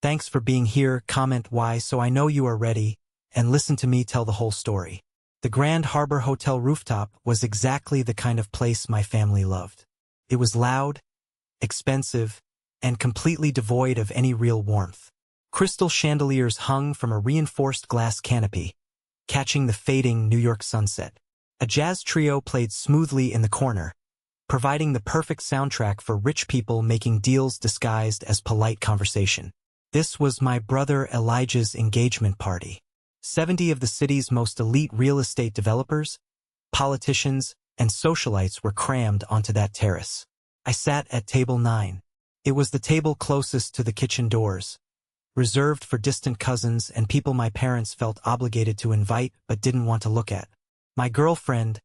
Thanks for being here, comment why so I know you are ready, and listen to me tell the whole story. The Grand Harbor Hotel rooftop was exactly the kind of place my family loved. It was loud, expensive, and completely devoid of any real warmth. Crystal chandeliers hung from a reinforced glass canopy, catching the fading New York sunset. A jazz trio played smoothly in the corner, providing the perfect soundtrack for rich people making deals disguised as polite conversation. This was my brother Elijah's engagement party. 70 of the city's most elite real estate developers, politicians, and socialites were crammed onto that terrace. I sat at table 9. It was the table closest to the kitchen doors, reserved for distant cousins and people my parents felt obligated to invite but didn't want to look at. My girlfriend,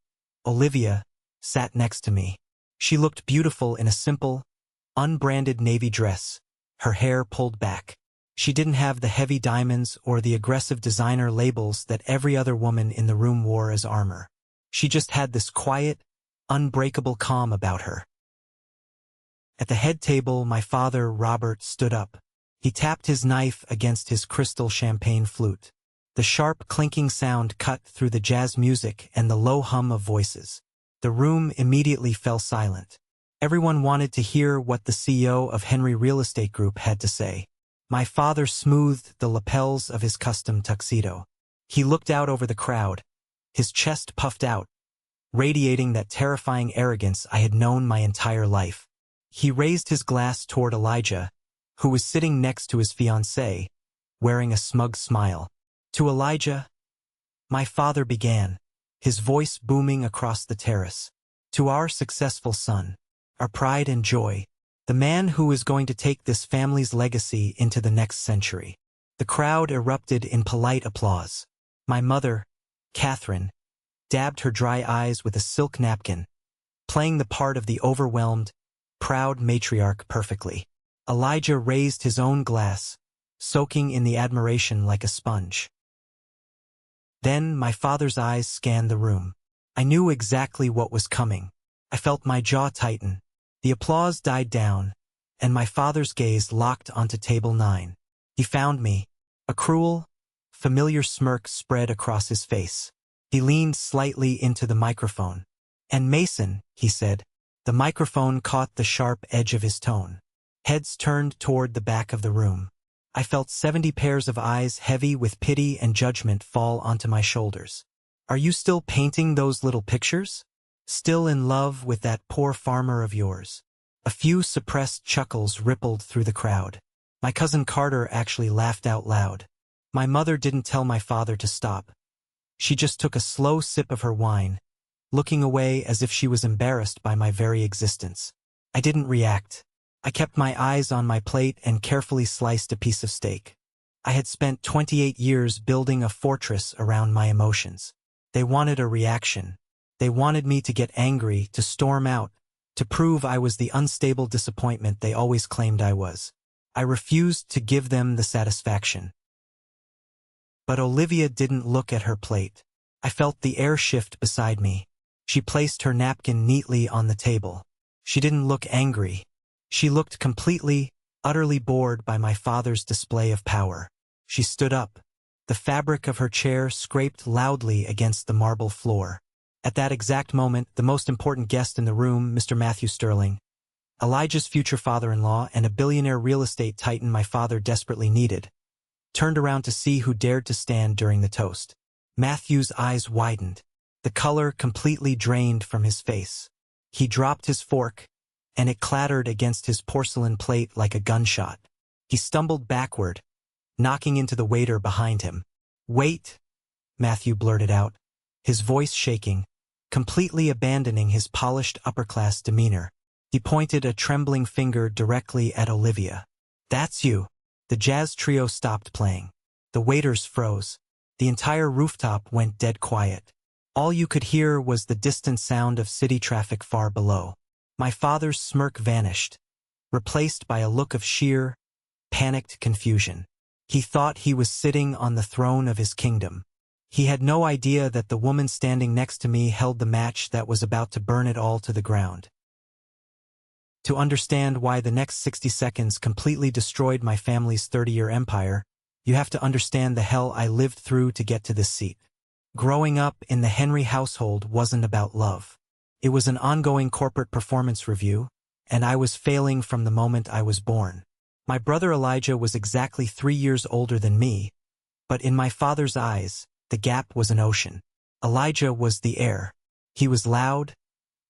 Olivia, sat next to me. She looked beautiful in a simple, unbranded navy dress, her hair pulled back. She didn't have the heavy diamonds or the aggressive designer labels that every other woman in the room wore as armor. She just had this quiet, unbreakable calm about her. At the head table, my father, Robert, stood up. He tapped his knife against his crystal champagne flute. The sharp, clinking sound cut through the jazz music and the low hum of voices. The room immediately fell silent. Everyone wanted to hear what the CEO of Henry Real Estate Group had to say. My father smoothed the lapels of his custom tuxedo. He looked out over the crowd, his chest puffed out, radiating that terrifying arrogance I had known my entire life. He raised his glass toward Elijah, who was sitting next to his fiancée, wearing a smug smile. To Elijah, my father began, his voice booming across the terrace. To our successful son, our pride and joy, the man who is going to take this family's legacy into the next century. The crowd erupted in polite applause. My mother, Catherine, dabbed her dry eyes with a silk napkin, playing the part of the overwhelmed, proud matriarch perfectly. Elijah raised his own glass, soaking in the admiration like a sponge. Then my father's eyes scanned the room. I knew exactly what was coming. I felt my jaw tighten. The applause died down, and my father's gaze locked onto table 9. He found me. A cruel, familiar smirk spread across his face. He leaned slightly into the microphone. "And Mason," he said. The microphone caught the sharp edge of his tone. Heads turned toward the back of the room. I felt 70 pairs of eyes heavy with pity and judgment fall onto my shoulders. "Are you still painting those little pictures? Still in love with that poor farmer of yours?" A few suppressed chuckles rippled through the crowd. My cousin Carter actually laughed out loud. My mother didn't tell my father to stop. She just took a slow sip of her wine, looking away as if she was embarrassed by my very existence. I didn't react. I kept my eyes on my plate and carefully sliced a piece of steak. I had spent 28 years building a fortress around my emotions. They wanted a reaction. They wanted me to get angry, to storm out, to prove I was the unstable disappointment they always claimed I was. I refused to give them the satisfaction. But Olivia didn't look at her plate. I felt the air shift beside me. She placed her napkin neatly on the table. She didn't look angry. She looked completely, utterly bored by my father's display of power. She stood up. The fabric of her chair scraped loudly against the marble floor. At that exact moment, the most important guest in the room, Mr. Matthew Sterling, Elijah's future father-in-law and a billionaire real estate titan my father desperately needed, turned around to see who dared to stand during the toast. Matthew's eyes widened. The color completely drained from his face. He dropped his fork, and it clattered against his porcelain plate like a gunshot. He stumbled backward, knocking into the waiter behind him. "Wait," Matthew blurted out, his voice shaking, completely abandoning his polished upper-class demeanor. He pointed a trembling finger directly at Olivia. "That's you." The jazz trio stopped playing. The waiters froze. The entire rooftop went dead quiet. All you could hear was the distant sound of city traffic far below. My father's smirk vanished, replaced by a look of sheer, panicked confusion. He thought he was sitting on the throne of his kingdom. He had no idea that the woman standing next to me held the match that was about to burn it all to the ground. To understand why the next 60 seconds completely destroyed my family's 30-year empire, you have to understand the hell I lived through to get to this seat. Growing up in the Henry household wasn't about love. It was an ongoing corporate performance review, and I was failing from the moment I was born. My brother Elijah was exactly 3 years older than me, but in my father's eyes, the gap was an ocean. Elijah was the heir. He was loud,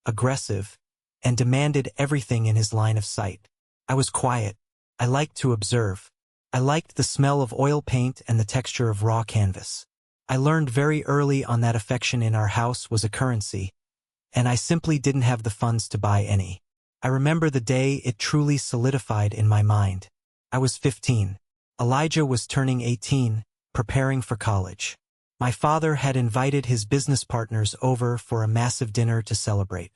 aggressive, and demanded everything in his line of sight. I was quiet. I liked to observe. I liked the smell of oil paint and the texture of raw canvas. I learned very early on that affection in our house was a currency, and I simply didn't have the funds to buy any. I remember the day it truly solidified in my mind. I was 15. Elijah was turning 18, preparing for college. My father had invited his business partners over for a massive dinner to celebrate.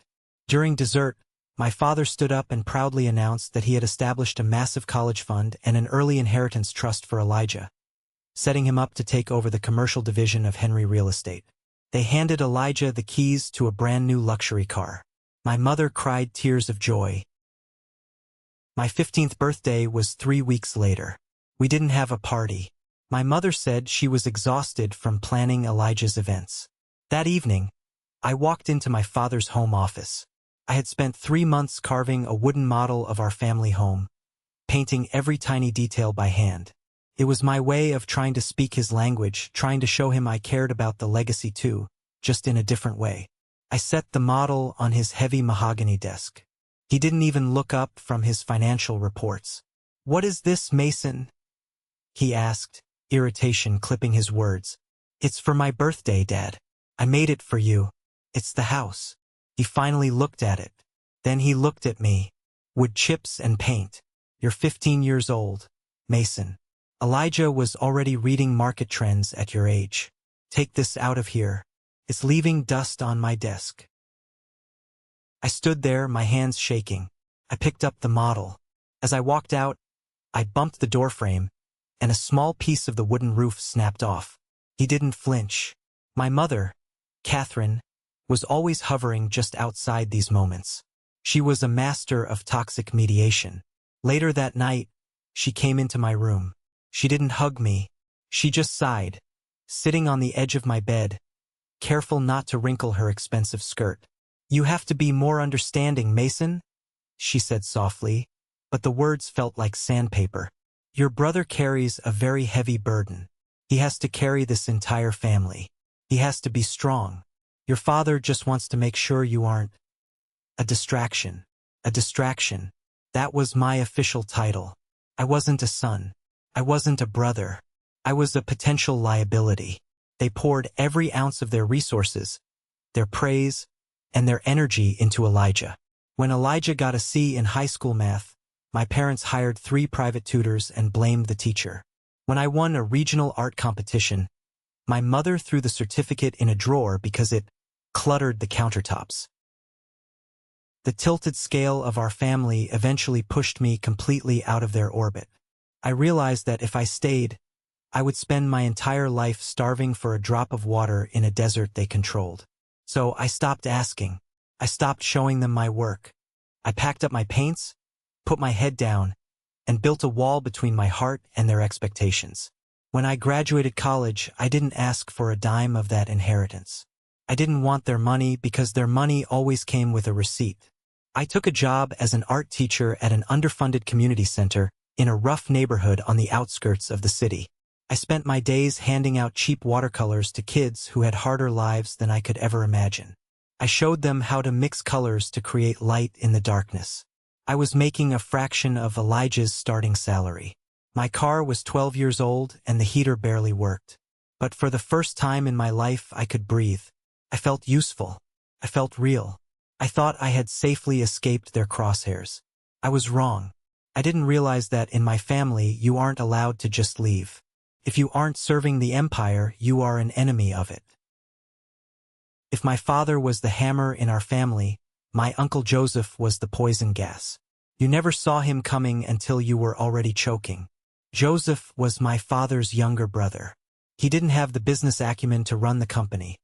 During dessert, my father stood up and proudly announced that he had established a massive college fund and an early inheritance trust for Elijah, setting him up to take over the commercial division of Henry Real Estate. They handed Elijah the keys to a brand new luxury car. My mother cried tears of joy. My 15th birthday was 3 weeks later. We didn't have a party. My mother said she was exhausted from planning Elijah's events. That evening, I walked into my father's home office. I had spent 3 months carving a wooden model of our family home, painting every tiny detail by hand. It was my way of trying to speak his language, trying to show him I cared about the legacy too, just in a different way. I set the model on his heavy mahogany desk. He didn't even look up from his financial reports. "What is this, Mason?" he asked, irritation clipping his words. "It's for my birthday, Dad. I made it for you. It's the house." He finally looked at it. Then he looked at me. "Wood chips and paint. You're 15 years old, Mason. Elijah was already reading market trends at your age. Take this out of here. It's leaving dust on my desk." I stood there, my hands shaking. I picked up the model. As I walked out, I bumped the doorframe, and a small piece of the wooden roof snapped off. He didn't flinch. My mother, Catherine, was always hovering just outside these moments. She was a master of toxic mediation. Later that night, she came into my room. She didn't hug me. She just sighed, sitting on the edge of my bed, careful not to wrinkle her expensive skirt. "You have to be more understanding, Mason," she said softly, but the words felt like sandpaper. "Your brother carries a very heavy burden. He has to carry this entire family. He has to be strong. Your father just wants to make sure you aren't a distraction." A distraction. That was my official title. I wasn't a son. I wasn't a brother. I was a potential liability. They poured every ounce of their resources, their praise, and their energy into Elijah. When Elijah got a C in high school math, my parents hired 3 private tutors and blamed the teacher. When I won a regional art competition, my mother threw the certificate in a drawer because it cluttered the countertops. The tilted scale of our family eventually pushed me completely out of their orbit. I realized that if I stayed, I would spend my entire life starving for a drop of water in a desert they controlled. So I stopped asking. I stopped showing them my work. I packed up my paints, put my head down, and built a wall between my heart and their expectations. When I graduated college, I didn't ask for a dime of that inheritance. I didn't want their money because their money always came with a receipt. I took a job as an art teacher at an underfunded community center in a rough neighborhood on the outskirts of the city. I spent my days handing out cheap watercolors to kids who had harder lives than I could ever imagine. I showed them how to mix colors to create light in the darkness. I was making a fraction of Elijah's starting salary. My car was 12 years old and the heater barely worked. But for the first time in my life, I could breathe. I felt useful. I felt real. I thought I had safely escaped their crosshairs. I was wrong. I didn't realize that in my family, you aren't allowed to just leave. If you aren't serving the empire, you are an enemy of it. If my father was the hammer in our family, my Uncle Joseph was the poison gas. You never saw him coming until you were already choking. Joseph was my father's younger brother. He didn't have the business acumen to run the company,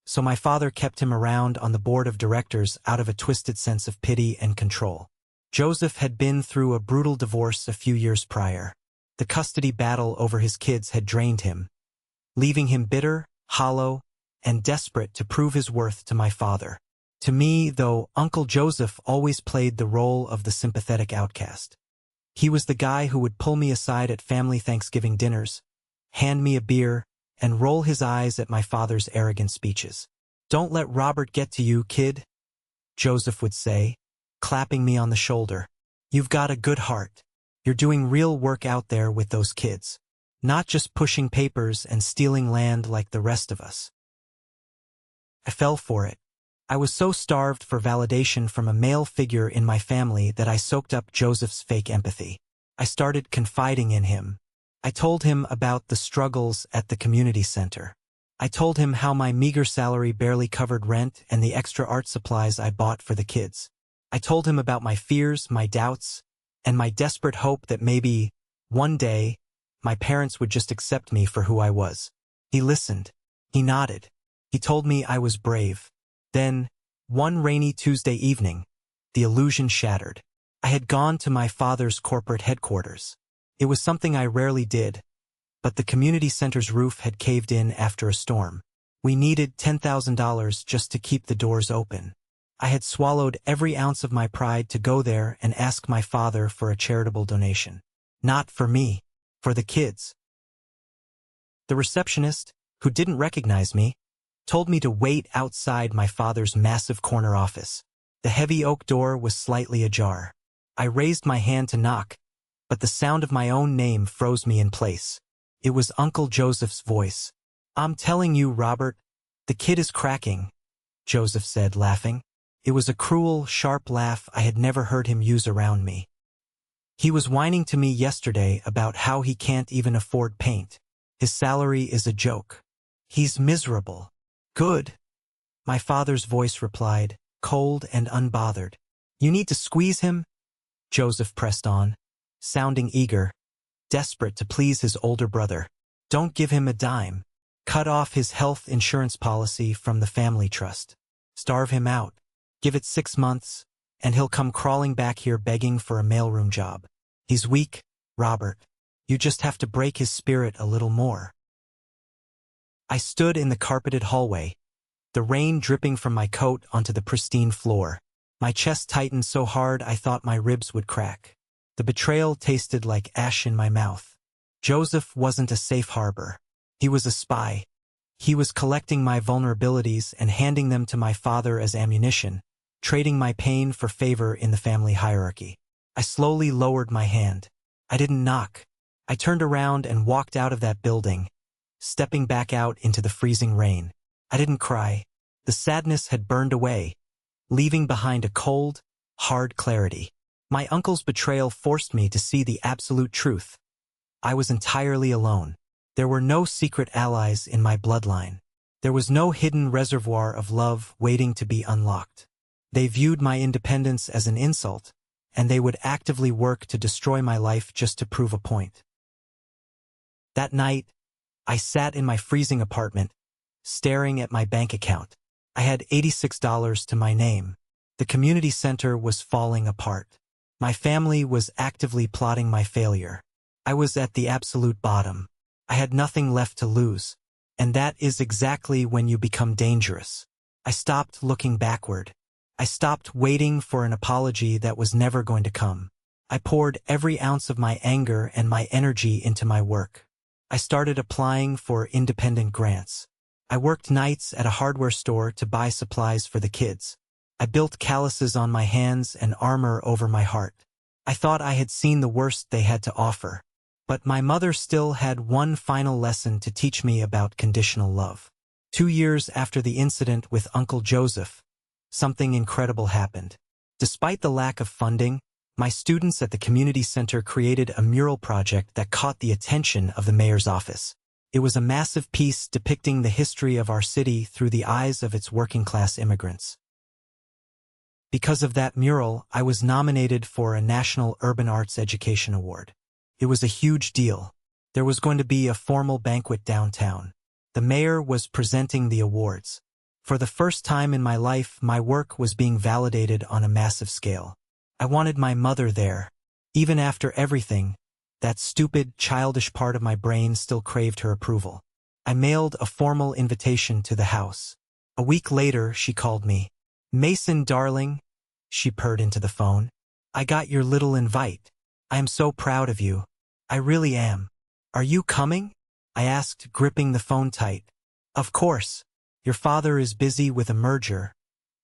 so my father kept him around on the board of directors out of a twisted sense of pity and control. Joseph had been through a brutal divorce a few years prior. The custody battle over his kids had drained him, leaving him bitter, hollow, and desperate to prove his worth to my father. To me, though, Uncle Joseph always played the role of the sympathetic outcast. He was the guy who would pull me aside at family Thanksgiving dinners, hand me a beer, and roll his eyes at my father's arrogant speeches. "Don't let Robert get to you, kid," Joseph would say, clapping me on the shoulder. "You've got a good heart. You're doing real work out there with those kids, not just pushing papers and stealing land like the rest of us." I fell for it. I was so starved for validation from a male figure in my family that I soaked up Joseph's fake empathy. I started confiding in him. I told him about the struggles at the community center. I told him how my meager salary barely covered rent and the extra art supplies I bought for the kids. I told him about my fears, my doubts, and my desperate hope that maybe, one day, my parents would just accept me for who I was. He listened. He nodded. He told me I was brave. Then, one rainy Tuesday evening, the illusion shattered. I had gone to my father's corporate headquarters. It was something I rarely did, but the community center's roof had caved in after a storm. We needed $10,000 just to keep the doors open. I had swallowed every ounce of my pride to go there and ask my father for a charitable donation. Not for me, for the kids. The receptionist, who didn't recognize me, told me to wait outside my father's massive corner office. The heavy oak door was slightly ajar. I raised my hand to knock, but the sound of my own name froze me in place. It was Uncle Joseph's voice. "I'm telling you, Robert, the kid is cracking," Joseph said, laughing. It was a cruel, sharp laugh I had never heard him use around me. "He was whining to me yesterday about how he can't even afford paint. His salary is a joke. He's miserable." "Good," my father's voice replied, cold and unbothered. "You need to squeeze him?" Joseph pressed on, sounding eager, desperate to please his older brother. "Don't give him a dime. Cut off his health insurance policy from the family trust. Starve him out. Give it 6 months, and he'll come crawling back here begging for a mailroom job. He's weak, Robert. You just have to break his spirit a little more." I stood in the carpeted hallway, the rain dripping from my coat onto the pristine floor. My chest tightened so hard I thought my ribs would crack. The betrayal tasted like ash in my mouth. Joseph wasn't a safe harbor. He was a spy. He was collecting my vulnerabilities and handing them to my father as ammunition, trading my pain for favor in the family hierarchy. I slowly lowered my hand. I didn't knock. I turned around and walked out of that building, stepping back out into the freezing rain. I didn't cry. The sadness had burned away, leaving behind a cold, hard clarity. My uncle's betrayal forced me to see the absolute truth. I was entirely alone. There were no secret allies in my bloodline. There was no hidden reservoir of love waiting to be unlocked. They viewed my independence as an insult, and they would actively work to destroy my life just to prove a point. That night, I sat in my freezing apartment, staring at my bank account. I had $86 to my name. The community center was falling apart. My family was actively plotting my failure. I was at the absolute bottom. I had nothing left to lose. And that is exactly when you become dangerous. I stopped looking backward. I stopped waiting for an apology that was never going to come. I poured every ounce of my anger and my energy into my work. I started applying for independent grants. I worked nights at a hardware store to buy supplies for the kids. I built calluses on my hands and armor over my heart. I thought I had seen the worst they had to offer. But my mother still had one final lesson to teach me about conditional love. 2 years after the incident with Uncle Joseph, something incredible happened. Despite the lack of funding, my students at the community center created a mural project that caught the attention of the mayor's office. It was a massive piece depicting the history of our city through the eyes of its working-class immigrants. Because of that mural, I was nominated for a National Urban Arts Education Award. It was a huge deal. There was going to be a formal banquet downtown. The mayor was presenting the awards. For the first time in my life, my work was being validated on a massive scale. I wanted my mother there. Even after everything, that stupid, childish part of my brain still craved her approval. I mailed a formal invitation to the house. A week later, she called me. "Mason, darling," she purred into the phone. "I got your little invite. I am so proud of you. I really am. Are you coming?" I asked, gripping the phone tight. "Of course. Your father is busy with a merger,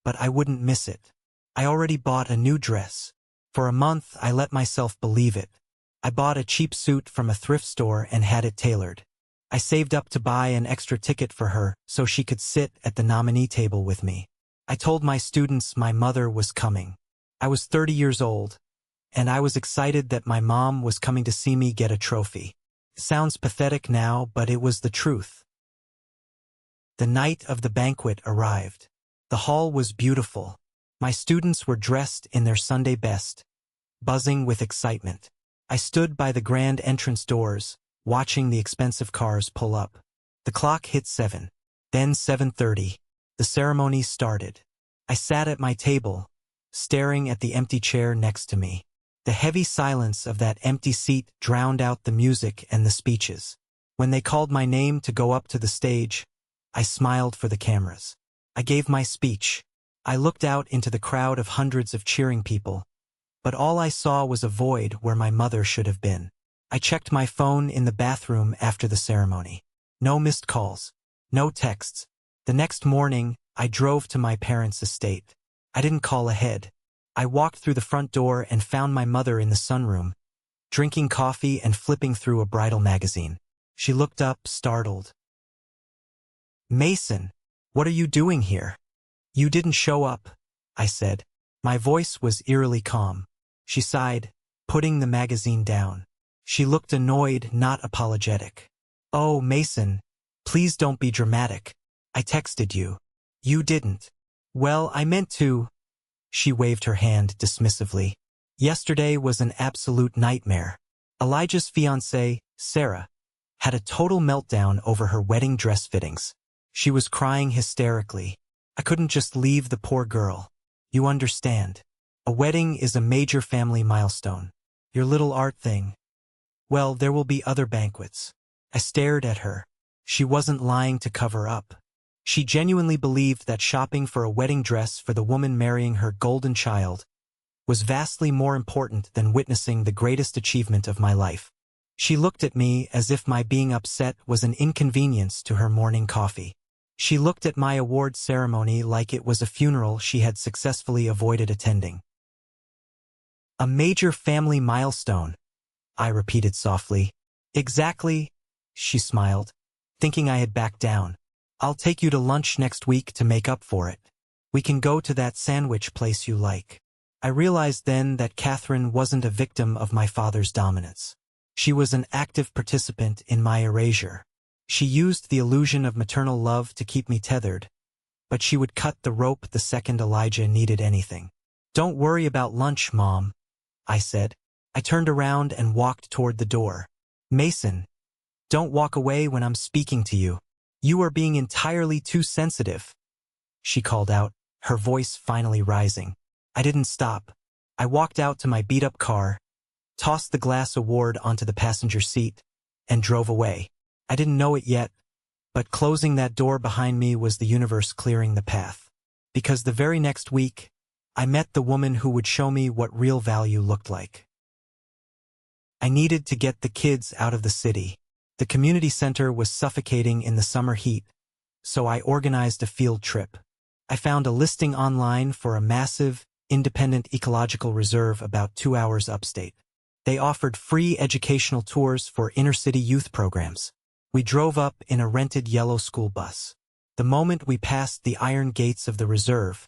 but I wouldn't miss it. I already bought a new dress. For a month, I let myself believe it. I bought a cheap suit from a thrift store and had it tailored. I saved up to buy an extra ticket for her so she could sit at the nominee table with me. I told my students my mother was coming. I was 30 years old, and I was excited that my mom was coming to see me get a trophy. It sounds pathetic now, but it was the truth. The night of the banquet arrived. The hall was beautiful. My students were dressed in their Sunday best, buzzing with excitement. I stood by the grand entrance doors, watching the expensive cars pull up. The clock hit 7. Then 7:30. The ceremony started. I sat at my table, staring at the empty chair next to me. The heavy silence of that empty seat drowned out the music and the speeches. When they called my name to go up to the stage, I smiled for the cameras. I gave my speech. I looked out into the crowd of hundreds of cheering people, but all I saw was a void where my mother should have been. I checked my phone in the bathroom after the ceremony. No missed calls. No texts. The next morning, I drove to my parents' estate. I didn't call ahead. I walked through the front door and found my mother in the sunroom, drinking coffee and flipping through a bridal magazine. She looked up, startled. "Mason, what are you doing here?" "You didn't show up," I said. My voice was eerily calm. She sighed, putting the magazine down. She looked annoyed, not apologetic. "Oh, Mason, please don't be dramatic. I texted you." "You didn't." "Well, I meant to." She waved her hand dismissively. "Yesterday was an absolute nightmare. Elijah's fiancée, Sarah, had a total meltdown over her wedding dress fittings. She was crying hysterically. I couldn't just leave the poor girl. You understand. A wedding is a major family milestone. Your little art thing. Well, there will be other banquets." I stared at her. She wasn't lying to cover up. She genuinely believed that shopping for a wedding dress for the woman marrying her golden child was vastly more important than witnessing the greatest achievement of my life. She looked at me as if my being upset was an inconvenience to her morning coffee. She looked at my award ceremony like it was a funeral she had successfully avoided attending. "A major family milestone," I repeated softly. "Exactly," she smiled, thinking I had backed down. "I'll take you to lunch next week to make up for it. We can go to that sandwich place you like." I realized then that Catherine wasn't a victim of my father's dominance. She was an active participant in my erasure. She used the illusion of maternal love to keep me tethered, but she would cut the rope the second Elijah needed anything. "Don't worry about lunch, Mom," I said. I turned around and walked toward the door. "Mason, don't walk away when I'm speaking to you. You are being entirely too sensitive," she called out, her voice finally rising. I didn't stop. I walked out to my beat-up car, tossed the glass award onto the passenger seat, and drove away. I didn't know it yet, but closing that door behind me was the universe clearing the path. Because the very next week, I met the woman who would show me what real value looked like. I needed to get the kids out of the city. The community center was suffocating in the summer heat, so I organized a field trip. I found a listing online for a massive, independent ecological reserve about 2 hours upstate. They offered free educational tours for inner-city youth programs. We drove up in a rented yellow school bus. The moment we passed the iron gates of the reserve,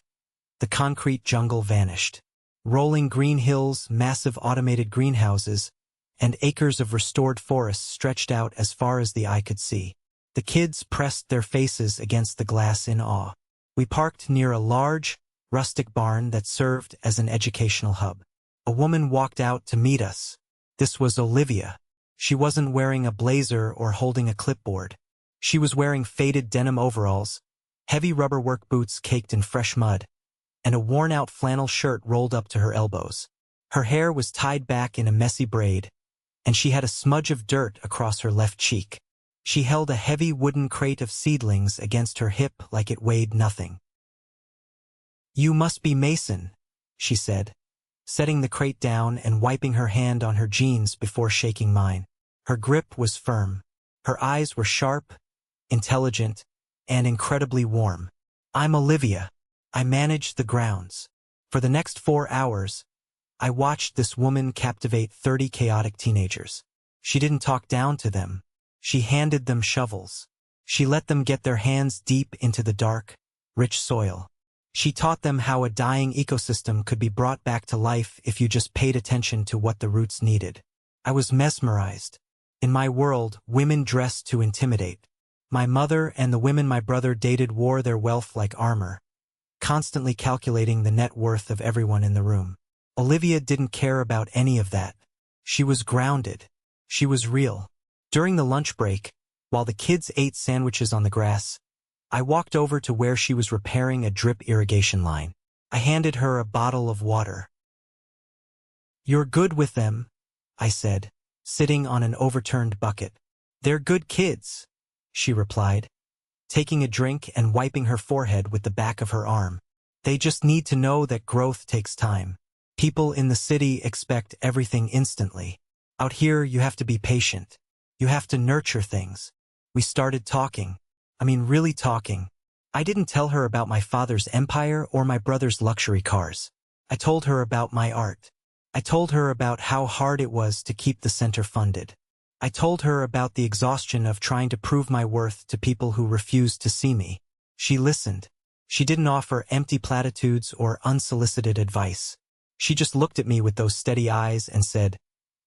the concrete jungle vanished. Rolling green hills, massive automated greenhouses, and acres of restored forests stretched out as far as the eye could see. The kids pressed their faces against the glass in awe. We parked near a large, rustic barn that served as an educational hub. A woman walked out to meet us. This was Olivia. She wasn't wearing a blazer or holding a clipboard. She was wearing faded denim overalls, heavy rubber work boots caked in fresh mud, and a worn-out flannel shirt rolled up to her elbows. Her hair was tied back in a messy braid, and she had a smudge of dirt across her left cheek. She held a heavy wooden crate of seedlings against her hip like it weighed nothing. "You must be Mason," she said, setting the crate down and wiping her hand on her jeans before shaking mine. Her grip was firm. Her eyes were sharp, intelligent, and incredibly warm. "I'm Olivia. I manage the grounds." For the next 4 hours, I watched this woman captivate 30 chaotic teenagers. She didn't talk down to them. She handed them shovels. She let them get their hands deep into the dark, rich soil. She taught them how a dying ecosystem could be brought back to life if you just paid attention to what the roots needed. I was mesmerized. In my world, women dressed to intimidate. My mother and the women my brother dated wore their wealth like armor, constantly calculating the net worth of everyone in the room. Olivia didn't care about any of that. She was grounded. She was real. During the lunch break, while the kids ate sandwiches on the grass, I walked over to where she was repairing a drip irrigation line. I handed her a bottle of water. "You're good with them," I said, sitting on an overturned bucket. "They're good kids," she replied, taking a drink and wiping her forehead with the back of her arm. "They just need to know that growth takes time. People in the city expect everything instantly. Out here, you have to be patient. You have to nurture things." We started talking. Really talking. I didn't tell her about my father's empire or my brother's luxury cars. I told her about my art. I told her about how hard it was to keep the center funded. I told her about the exhaustion of trying to prove my worth to people who refused to see me. She listened. She didn't offer empty platitudes or unsolicited advice. She just looked at me with those steady eyes and said,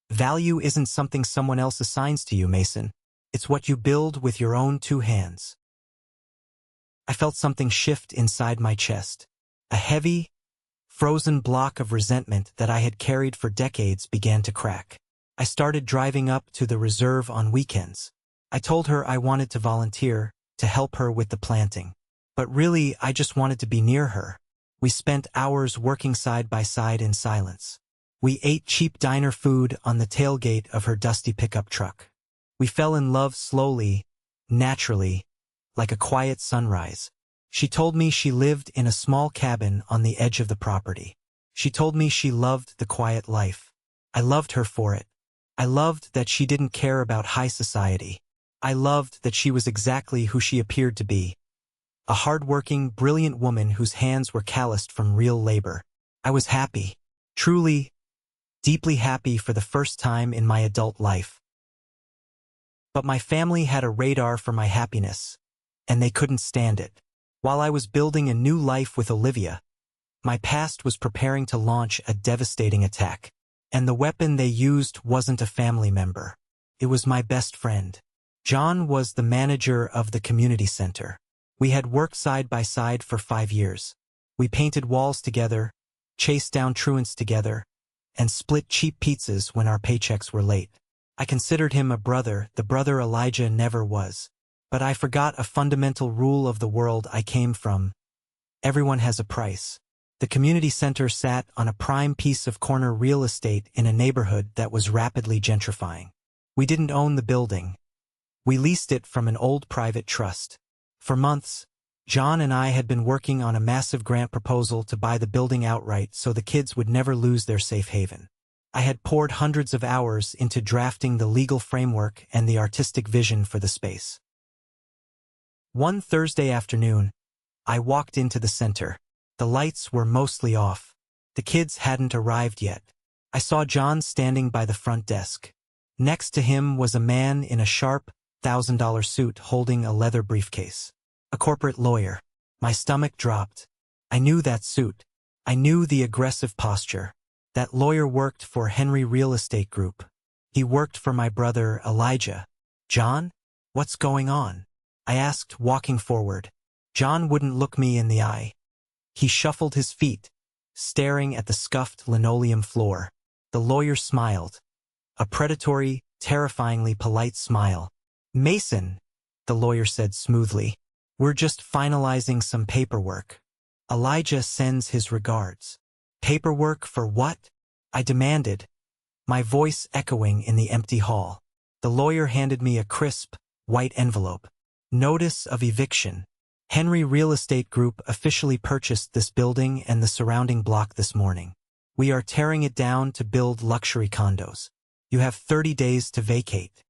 "Value isn't something someone else assigns to you, Mason. It's what you build with your own 2 hands." I felt something shift inside my chest. A heavy, frozen block of resentment that I had carried for decades began to crack. I started driving up to the reserve on weekends. I told her I wanted to volunteer, to help her with the planting. But really, I just wanted to be near her. We spent hours working side by side in silence. We ate cheap diner food on the tailgate of her dusty pickup truck. We fell in love slowly, naturally, like a quiet sunrise. She told me she lived in a small cabin on the edge of the property. She told me she loved the quiet life. I loved her for it. I loved that she didn't care about high society. I loved that she was exactly who she appeared to be. A hard-working, brilliant woman whose hands were calloused from real labor. I was happy. Truly, deeply happy for the first time in my adult life. But my family had a radar for my happiness, and they couldn't stand it. While I was building a new life with Olivia, my past was preparing to launch a devastating attack. And the weapon they used wasn't a family member. It was my best friend. John was the manager of the community center. We had worked side by side for 5 years. We painted walls together, chased down truants together, and split cheap pizzas when our paychecks were late. I considered him a brother, the brother Elijah never was. But I forgot a fundamental rule of the world I came from. Everyone has a price. The community center sat on a prime piece of corner real estate in a neighborhood that was rapidly gentrifying. We didn't own the building. We leased it from an old private trust. For months, John and I had been working on a massive grant proposal to buy the building outright so the kids would never lose their safe haven. I had poured hundreds of hours into drafting the legal framework and the artistic vision for the space. One Thursday afternoon, I walked into the center. The lights were mostly off. The kids hadn't arrived yet. I saw John standing by the front desk. Next to him was a man in a sharp, $1,000 suit holding a leather briefcase. A corporate lawyer. My stomach dropped. I knew that suit. I knew the aggressive posture. That lawyer worked for Henry Real Estate Group. He worked for my brother, Elijah. "John? What's going on?" I asked, walking forward. John wouldn't look me in the eye. He shuffled his feet, staring at the scuffed linoleum floor. The lawyer smiled. A predatory, terrifyingly polite smile. "Mason," the lawyer said smoothly, "we're just finalizing some paperwork. Elijah sends his regards." "Paperwork for what?" I demanded, my voice echoing in the empty hall. The lawyer handed me a crisp, white envelope. Notice of eviction. Henry Real Estate Group officially purchased this building and the surrounding block this morning. We are tearing it down to build luxury condos. You have 30 days to vacate.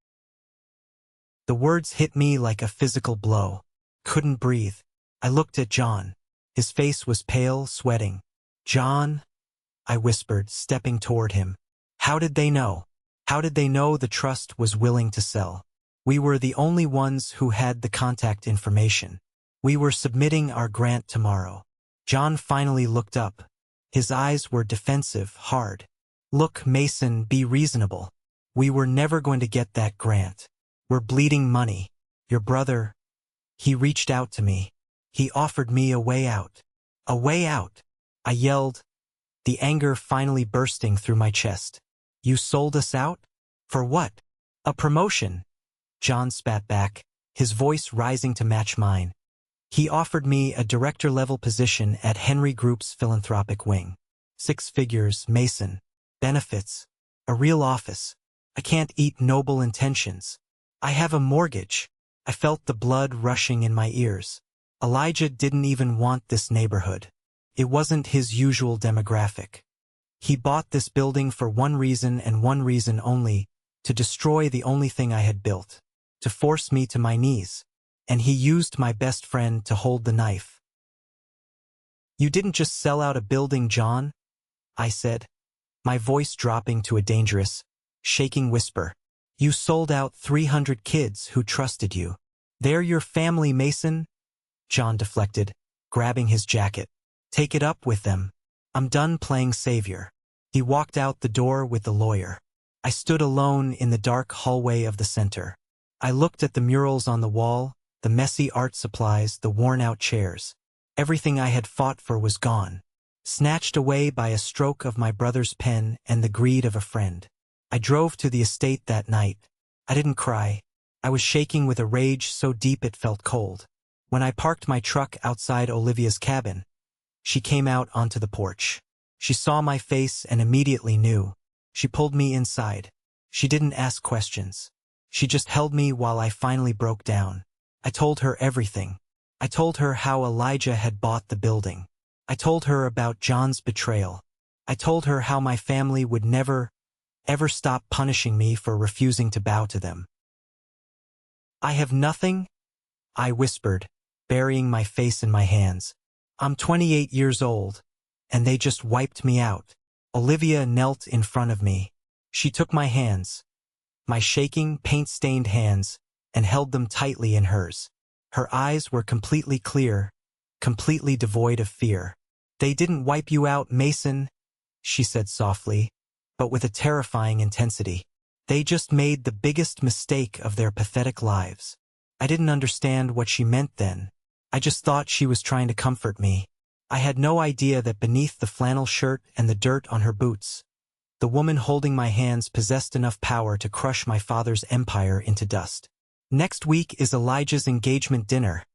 The words hit me like a physical blow. Couldn't breathe. I looked at John. His face was pale, sweating. John, I whispered, stepping toward him. How did they know? How did they know the trust was willing to sell? We were the only ones who had the contact information. We were submitting our grant tomorrow. John finally looked up. His eyes were defensive, hard. Look, Mason, be reasonable. We were never going to get that grant. We're bleeding money. Your brother, he reached out to me. He offered me a way out. A way out. I yelled, the anger finally bursting through my chest. You sold us out? For what? A promotion. John spat back, his voice rising to match mine. He offered me a director-level position at Henry Group's philanthropic wing. 6 figures, Mason. Benefits. A real office. I can't eat noble intentions. I have a mortgage. I felt the blood rushing in my ears. Elijah didn't even want this neighborhood. It wasn't his usual demographic. He bought this building for one reason and one reason only, to destroy the only thing I had built, to force me to my knees. And he used my best friend to hold the knife. You didn't just sell out a building, John, I said, my voice dropping to a dangerous, shaking whisper. You sold out 300 kids who trusted you. They're your family, Mason. John deflected, grabbing his jacket. Take it up with them. I'm done playing savior. He walked out the door with the lawyer. I stood alone in the dark hallway of the center. I looked at the murals on the wall, the messy art supplies, the worn-out chairs. Everything I had fought for was gone, snatched away by a stroke of my brother's pen and the greed of a friend. I drove to the estate that night. I didn't cry. I was shaking with a rage so deep it felt cold. When I parked my truck outside Olivia's cabin, she came out onto the porch. She saw my face and immediately knew. She pulled me inside. She didn't ask questions. She just held me while I finally broke down. I told her everything. I told her how Elijah had bought the building. I told her about John's betrayal. I told her how my family would never, ever stop punishing me for refusing to bow to them. I have nothing, I whispered, burying my face in my hands. I'm 28 years old, and they just wiped me out. Olivia knelt in front of me. She took my hands, my shaking, paint-stained hands, and held them tightly in hers. Her eyes were completely clear, completely devoid of fear. They didn't wipe you out, Mason, she said softly, but with a terrifying intensity. They just made the biggest mistake of their pathetic lives. I didn't understand what she meant then. I just thought she was trying to comfort me. I had no idea that beneath the flannel shirt and the dirt on her boots, the woman holding my hands possessed enough power to crush my father's empire into dust. Next week is Elijah's engagement dinner,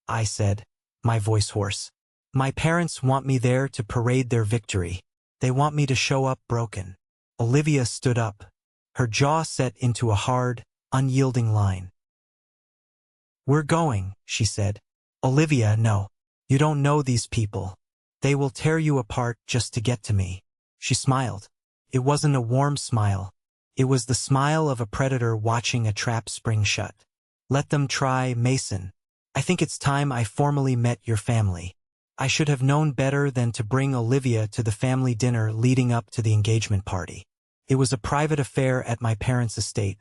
I said, my voice hoarse. My parents want me there to parade their victory. They want me to show up broken. Olivia stood up, her jaw set into a hard, unyielding line. We're going, she said. Olivia, no. You don't know these people. They will tear you apart just to get to me. She smiled. It wasn't a warm smile. It was the smile of a predator watching a trap spring shut. Let them try, Mason. I think it's time I formally met your family. I should have known better than to bring Olivia to the family dinner leading up to the engagement party. It was a private affair at my parents' estate.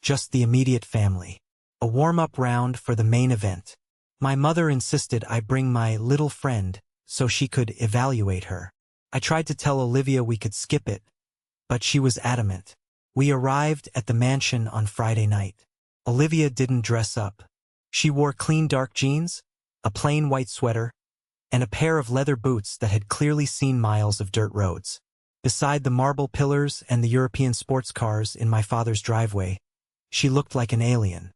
Just the immediate family. A warm-up round for the main event. My mother insisted I bring my little friend so she could evaluate her. I tried to tell Olivia we could skip it, but she was adamant. We arrived at the mansion on Friday night. Olivia didn't dress up. She wore clean dark jeans, a plain white sweater, and a pair of leather boots that had clearly seen miles of dirt roads. Beside the marble pillars and the European sports cars in my father's driveway, she looked like an alien.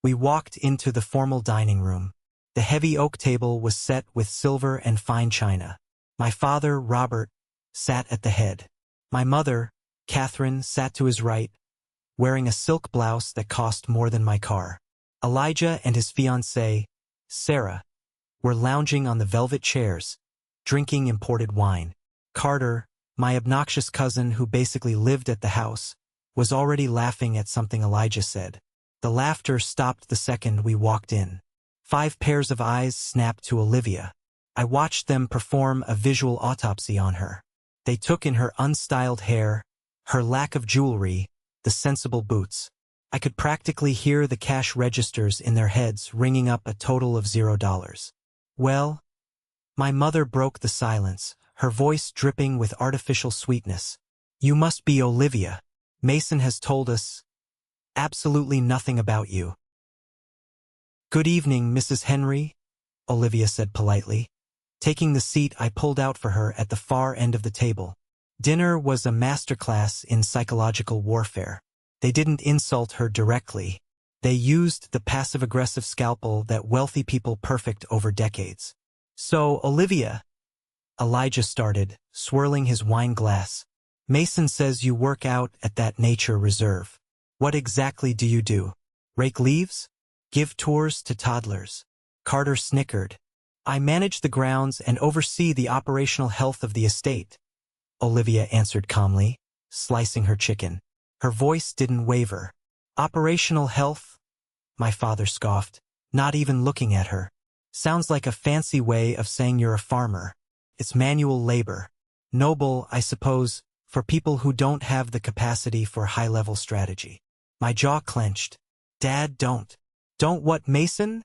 We walked into the formal dining room. The heavy oak table was set with silver and fine china. My father, Robert, sat at the head. My mother, Catherine, sat to his right, wearing a silk blouse that cost more than my car. Elijah and his fiancée, Sarah, were lounging on the velvet chairs, drinking imported wine. Carter, my obnoxious cousin who basically lived at the house, was already laughing at something Elijah said. The laughter stopped the second we walked in. 5 pairs of eyes snapped to Olivia. I watched them perform a visual autopsy on her. They took in her unstyled hair, her lack of jewelry, the sensible boots. I could practically hear the cash registers in their heads ringing up a total of $0. Well, my mother broke the silence, her voice dripping with artificial sweetness. You must be Olivia. Mason has told us absolutely nothing about you. Good evening, Mrs. Henry, Olivia said politely, taking the seat I pulled out for her at the far end of the table. Dinner was a masterclass in psychological warfare. They didn't insult her directly. They used the passive-aggressive scalpel that wealthy people perfect over decades. So, Olivia, Elijah started, swirling his wine glass. Mason says you work out at that nature reserve. What exactly do you do? Rake leaves? Give tours to toddlers? Carter snickered. I manage the grounds and oversee the operational health of the estate, Olivia answered calmly, slicing her chicken. Her voice didn't waver. Operational health? My father scoffed, not even looking at her. Sounds like a fancy way of saying you're a farmer. It's manual labor. Noble, I suppose, for people who don't have the capacity for high-level strategy. My jaw clenched. Dad, don't. Don't what, Mason?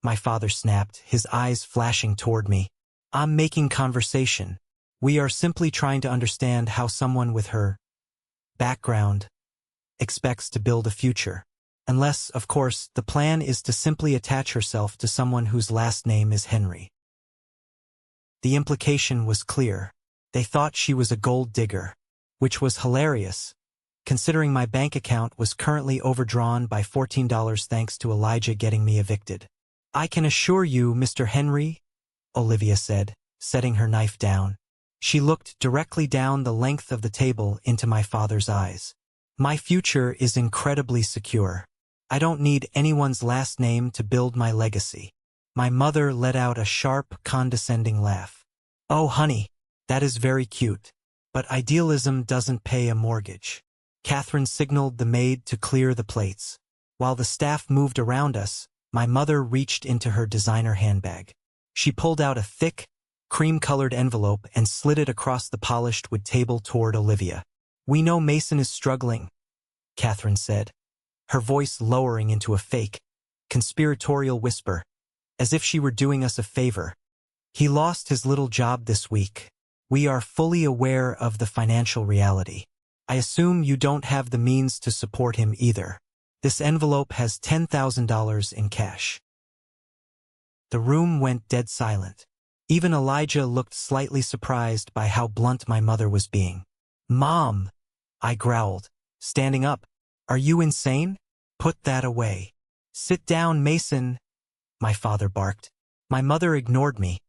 My father snapped, his eyes flashing toward me. I'm making conversation. We are simply trying to understand how someone with her background expects to build a future. Unless, of course, the plan is to simply attach herself to someone whose last name is Henry. The implication was clear. They thought she was a gold digger, which was hilarious, considering my bank account was currently overdrawn by $14 thanks to Elijah getting me evicted. I can assure you, Mr. Henry, Olivia said, setting her knife down. She looked directly down the length of the table into my father's eyes. My future is incredibly secure. I don't need anyone's last name to build my legacy. My mother let out a sharp, condescending laugh. Oh, honey, that is very cute. But idealism doesn't pay a mortgage. Catherine signaled the maid to clear the plates. While the staff moved around us, my mother reached into her designer handbag. She pulled out a thick, cream-colored envelope and slid it across the polished wood table toward Olivia. We know Mason is struggling, Catherine said, her voice lowering into a fake, conspiratorial whisper, as if she were doing us a favor. He lost his little job this week. We are fully aware of the financial reality. I assume you don't have the means to support him either. This envelope has $10,000 in cash. The room went dead silent. Even Elijah looked slightly surprised by how blunt my mother was being. Mom, I growled, standing up. Are you insane? Put that away. Sit down, Mason, my father barked. My mother ignored me,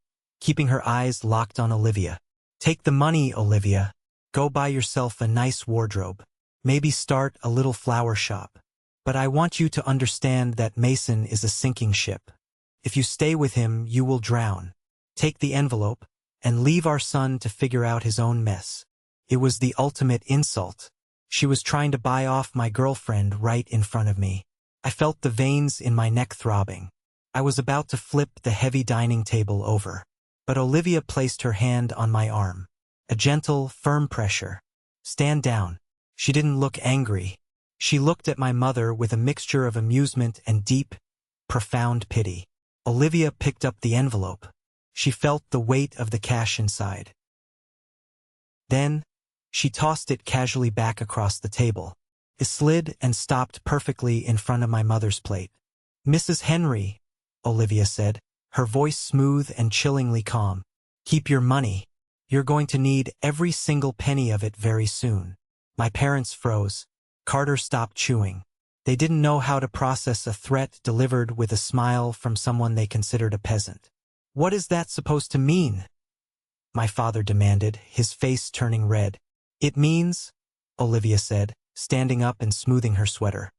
keeping her eyes locked on Olivia. Take the money, Olivia. Go buy yourself a nice wardrobe. Maybe start a little flower shop. But I want you to understand that Mason is a sinking ship. If you stay with him, you will drown. Take the envelope, and leave our son to figure out his own mess. It was the ultimate insult. She was trying to buy off my girlfriend right in front of me. I felt the veins in my neck throbbing. I was about to flip the heavy dining table over. But Olivia placed her hand on my arm. A gentle, firm pressure. Stand down. She didn't look angry. She looked at my mother with a mixture of amusement and deep, profound pity. Olivia picked up the envelope. She felt the weight of the cash inside. Then, she tossed it casually back across the table. It slid and stopped perfectly in front of my mother's plate. Mrs. Henry, Olivia said, her voice smooth and chillingly calm. Keep your money. You're going to need every single penny of it very soon. My parents froze. Carter stopped chewing. They didn't know how to process a threat delivered with a smile from someone they considered a peasant. What is that supposed to mean? my father demanded, his face turning red. It means, Olivia said, standing up and smoothing her sweater.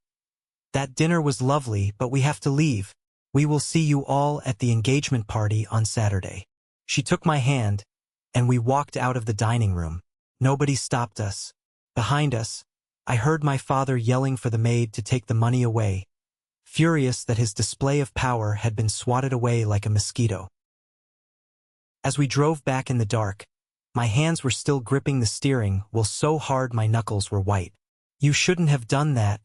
That dinner was lovely, but we have to leave. We will see you all at the engagement party on Saturday. She took my hand, and we walked out of the dining room. Nobody stopped us. Behind us, I heard my father yelling for the maid to take the money away, furious that his display of power had been swatted away like a mosquito. As we drove back in the dark, my hands were still gripping the steering wheel so hard my knuckles were white. You shouldn't have done that,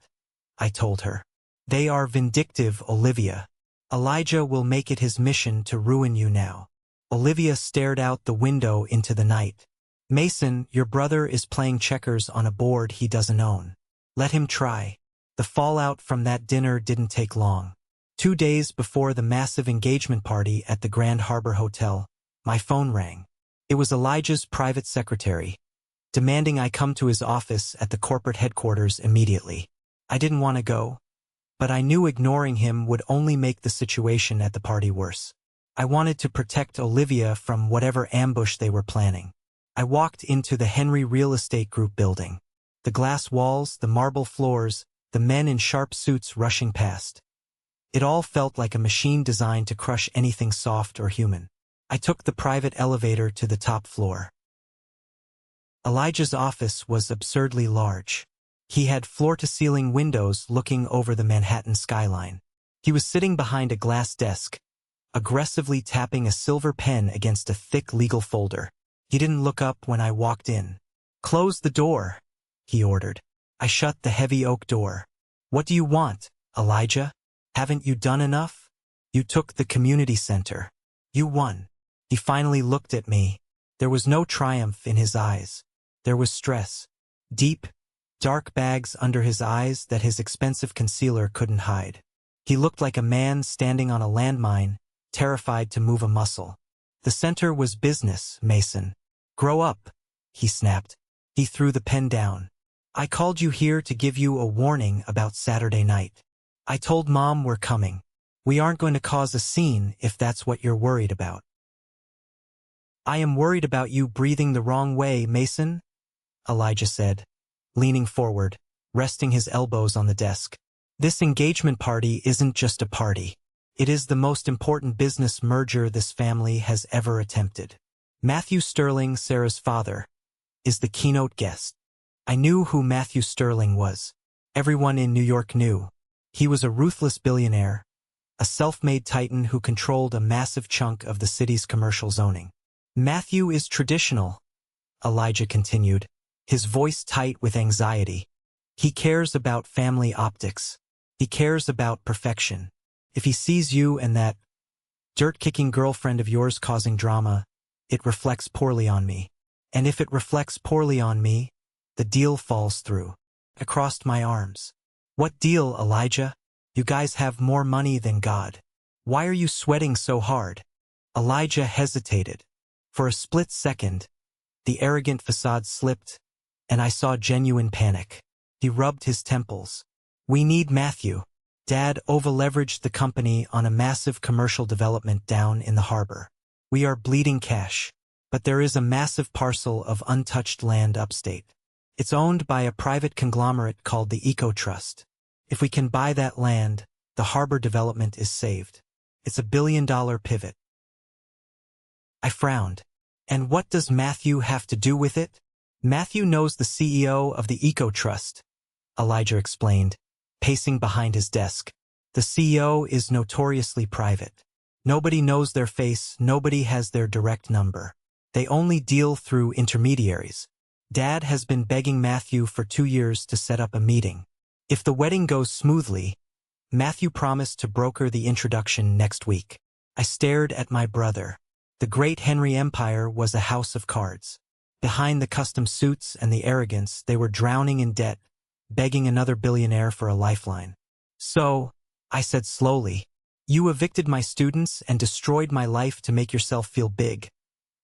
I told her. They are vindictive, Olivia. Elijah will make it his mission to ruin you now. Olivia stared out the window into the night. Mason, your brother is playing checkers on a board he doesn't own. Let him try. The fallout from that dinner didn't take long. 2 days before the massive engagement party at the Grand Harbor Hotel, my phone rang. It was Elijah's private secretary, demanding I come to his office at the corporate headquarters immediately. I didn't want to go, but I knew ignoring him would only make the situation at the party worse. I wanted to protect Olivia from whatever ambush they were planning. I walked into the Henry Real Estate Group building. The glass walls, the marble floors, the men in sharp suits rushing past. It all felt like a machine designed to crush anything soft or human. I took the private elevator to the top floor. Elijah's office was absurdly large. He had floor-to-ceiling windows looking over the Manhattan skyline. He was sitting behind a glass desk, aggressively tapping a silver pen against a thick legal folder. He didn't look up when I walked in. "Close the door," he ordered. I shut the heavy oak door. "What do you want, Elijah? Haven't you done enough? You took the community center. You won." He finally looked at me. There was no triumph in his eyes. There was stress. Deep, dark bags under his eyes that his expensive concealer couldn't hide. He looked like a man standing on a landmine, terrified to move a muscle. The center was business, Mason. "Grow up," he snapped. He threw the pen down. "I called you here to give you a warning about Saturday night. I told Mom we're coming. We aren't going to cause a scene if that's what you're worried about." "I am worried about you breathing the wrong way, Mason," Elijah said, leaning forward, resting his elbows on the desk. "This engagement party isn't just a party. It is the most important business merger this family has ever attempted. Matthew Sterling, Sarah's father, is the keynote guest." I knew who Matthew Sterling was. Everyone in New York knew. He was a ruthless billionaire, a self-made titan who controlled a massive chunk of the city's commercial zoning. "Matthew is traditional," Elijah continued, his voice tight with anxiety. "He cares about family optics. He cares about perfection. If he sees you and that dirt-kicking girlfriend of yours causing drama, it reflects poorly on me. And if it reflects poorly on me, the deal falls through." I crossed my arms. "What deal, Elijah? You guys have more money than God. Why are you sweating so hard?" Elijah hesitated. For a split second, the arrogant facade slipped, and I saw genuine panic. He rubbed his temples. "We need Matthew. Dad over-leveraged the company on a massive commercial development down in the harbor. We are bleeding cash, but there is a massive parcel of untouched land upstate. It's owned by a private conglomerate called the Eco Trust. If we can buy that land, the harbor development is saved. It's a billion-dollar pivot." I frowned. "And what does Matthew have to do with it?" "Matthew knows the CEO of the Eco Trust," Elijah explained, pacing behind his desk. "The CEO is notoriously private. Nobody knows their face, nobody has their direct number. They only deal through intermediaries. Dad has been begging Matthew for 2 years to set up a meeting. If the wedding goes smoothly, Matthew promised to broker the introduction next week." I stared at my brother. The great Henry Empire was a house of cards. Behind the custom suits and the arrogance, they were drowning in debt, begging another billionaire for a lifeline. "So," I said slowly, "you evicted my students and destroyed my life to make yourself feel big.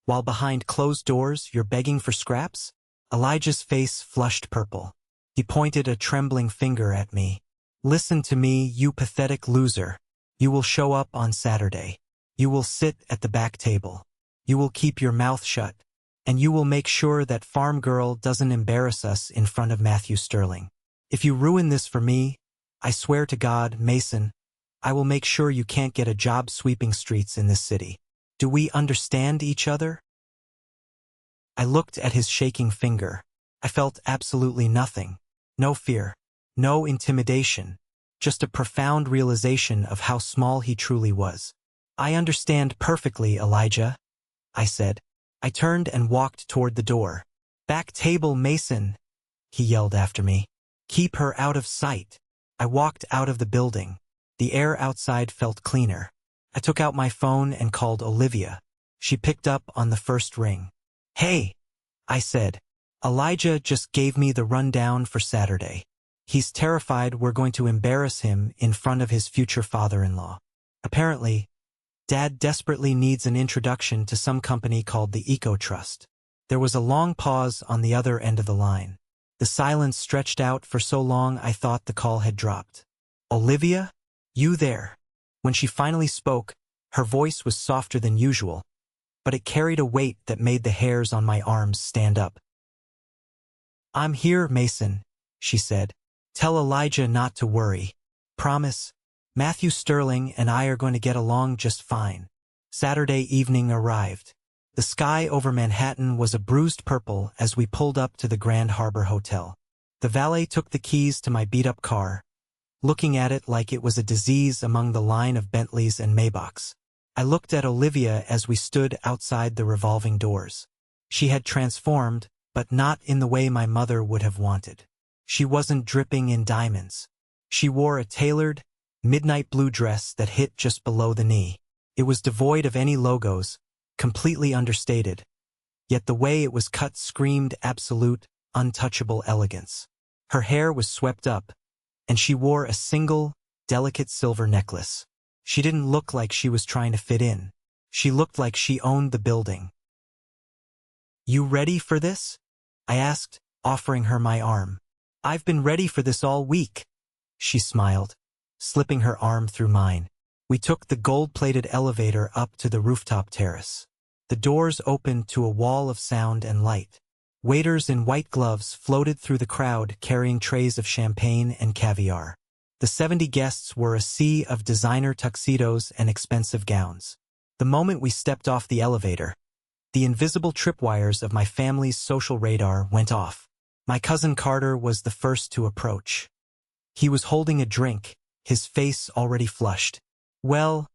While behind closed doors, you're begging for scraps?" Elijah's face flushed purple. He pointed a trembling finger at me. "Listen to me, you pathetic loser. You will show up on Saturday. You will sit at the back table. You will keep your mouth shut, and you will make sure that farm girl doesn't embarrass us in front of Matthew Sterling. If you ruin this for me, I swear to God, Mason, I will make sure you can't get a job sweeping streets in this city. Do we understand each other? I looked at his shaking finger. I felt absolutely nothing. No fear. No intimidation. Just a profound realization of how small he truly was. I understand perfectly, Elijah, I said. I turned and walked toward the door. Back table, Mason, he yelled after me. Keep her out of sight. I walked out of the building. The air outside felt cleaner. I took out my phone and called Olivia. She picked up on the first ring. Hey, I said. Elijah just gave me the rundown for Saturday. He's terrified we're going to embarrass him in front of his future father-in-law. Apparently, Dad desperately needs an introduction to some company called the Eco Trust. There was a long pause on the other end of the line. The silence stretched out for so long I thought the call had dropped. Olivia? You there? When she finally spoke, her voice was softer than usual, but it carried a weight that made the hairs on my arms stand up. I'm here, Mason, she said. Tell Elijah not to worry. Promise, Matthew Sterling and I are going to get along just fine. Saturday evening arrived. The sky over Manhattan was a bruised purple as we pulled up to the Grand Harbor Hotel. The valet took the keys to my beat-up car, looking at it like it was a disease among the line of Bentleys and Maybachs. I looked at Olivia as we stood outside the revolving doors. She had transformed, but not in the way my mother would have wanted. She wasn't dripping in diamonds. She wore a tailored, midnight blue dress that hit just below the knee. It was devoid of any logos, completely understated, yet the way it was cut screamed absolute, untouchable elegance. Her hair was swept up, and she wore a single, delicate silver necklace. She didn't look like she was trying to fit in. She looked like she owned the building. You ready for this? I asked, offering her my arm. I've been ready for this all week, she smiled, slipping her arm through mine. We took the gold-plated elevator up to the rooftop terrace. The doors opened to a wall of sound and light. Waiters in white gloves floated through the crowd carrying trays of champagne and caviar. The 70 guests were a sea of designer tuxedos and expensive gowns. The moment we stepped off the elevator, the invisible tripwires of my family's social radar went off. My cousin Carter was the first to approach. He was holding a drink, his face already flushed. Well,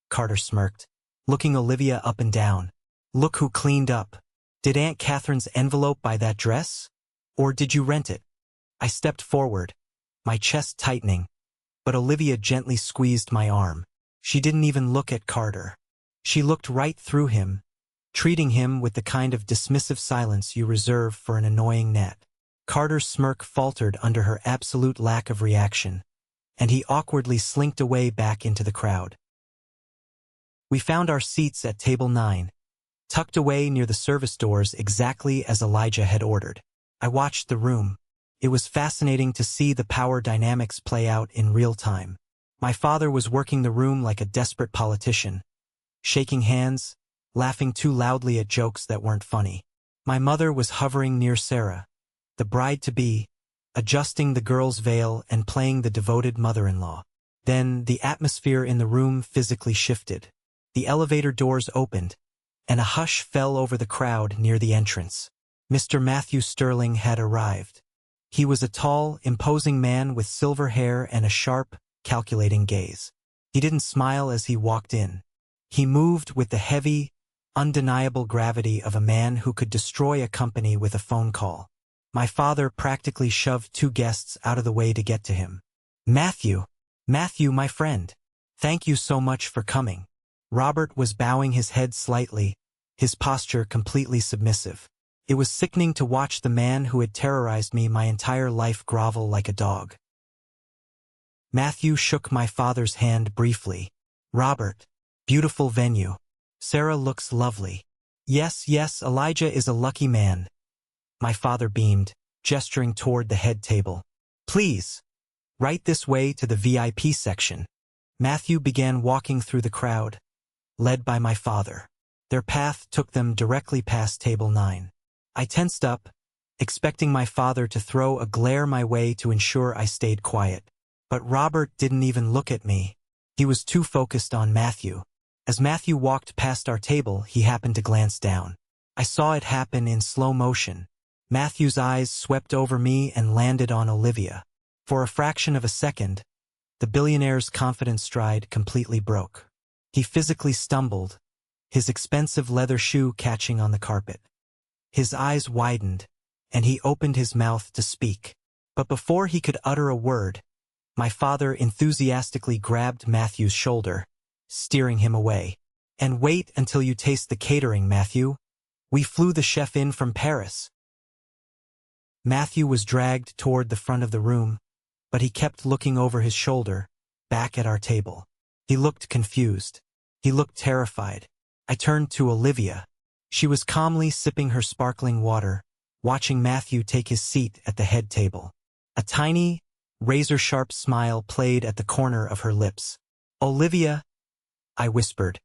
Carter smirked, looking Olivia up and down. Look who cleaned up. Did Aunt Catherine's envelope buy that dress? Or did you rent it? I stepped forward, my chest tightening, but Olivia gently squeezed my arm. She didn't even look at Carter. She looked right through him, treating him with the kind of dismissive silence you reserve for an annoying gnat. Carter's smirk faltered under her absolute lack of reaction, and he awkwardly slinked away back into the crowd. We found our seats at table 9, tucked away near the service doors exactly as Elijah had ordered. I watched the room. It was fascinating to see the power dynamics play out in real time. My father was working the room like a desperate politician, shaking hands, laughing too loudly at jokes that weren't funny. My mother was hovering near Sarah, the bride-to-be, adjusting the girl's veil and playing the devoted mother-in-law. Then the atmosphere in the room physically shifted. The elevator doors opened, and a hush fell over the crowd near the entrance. Mr. Matthew Sterling had arrived. He was a tall, imposing man with silver hair and a sharp, calculating gaze. He didn't smile as he walked in. He moved with the heavy, undeniable gravity of a man who could destroy a company with a phone call. My father practically shoved 2 guests out of the way to get to him. Matthew, my friend. Thank you so much for coming. Robert was bowing his head slightly, his posture completely submissive. It was sickening to watch the man who had terrorized me my entire life grovel like a dog. Matthew shook my father's hand briefly. Robert, beautiful venue. Sarah looks lovely. Yes, Elijah is a lucky man. My father beamed, gesturing toward the head table. Please, right this way to the VIP section. Matthew began walking through the crowd, led by my father. Their path took them directly past table 9. I tensed up, expecting my father to throw a glare my way to ensure I stayed quiet. But Robert didn't even look at me. He was too focused on Matthew. As Matthew walked past our table, he happened to glance down. I saw it happen in slow motion. Matthew's eyes swept over me and landed on Olivia. For a fraction of a second, the billionaire's confident stride completely broke. He physically stumbled, his expensive leather shoe catching on the carpet. His eyes widened, and he opened his mouth to speak. But before he could utter a word, my father enthusiastically grabbed Matthew's shoulder, steering him away. "And wait until you taste the catering, Matthew. We flew the chef in from Paris." Matthew was dragged toward the front of the room, but he kept looking over his shoulder, back at our table. He looked confused. He looked terrified. I turned to Olivia. She was calmly sipping her sparkling water, watching Matthew take his seat at the head table. A tiny, razor-sharp smile played at the corner of her lips. "Olivia," I whispered,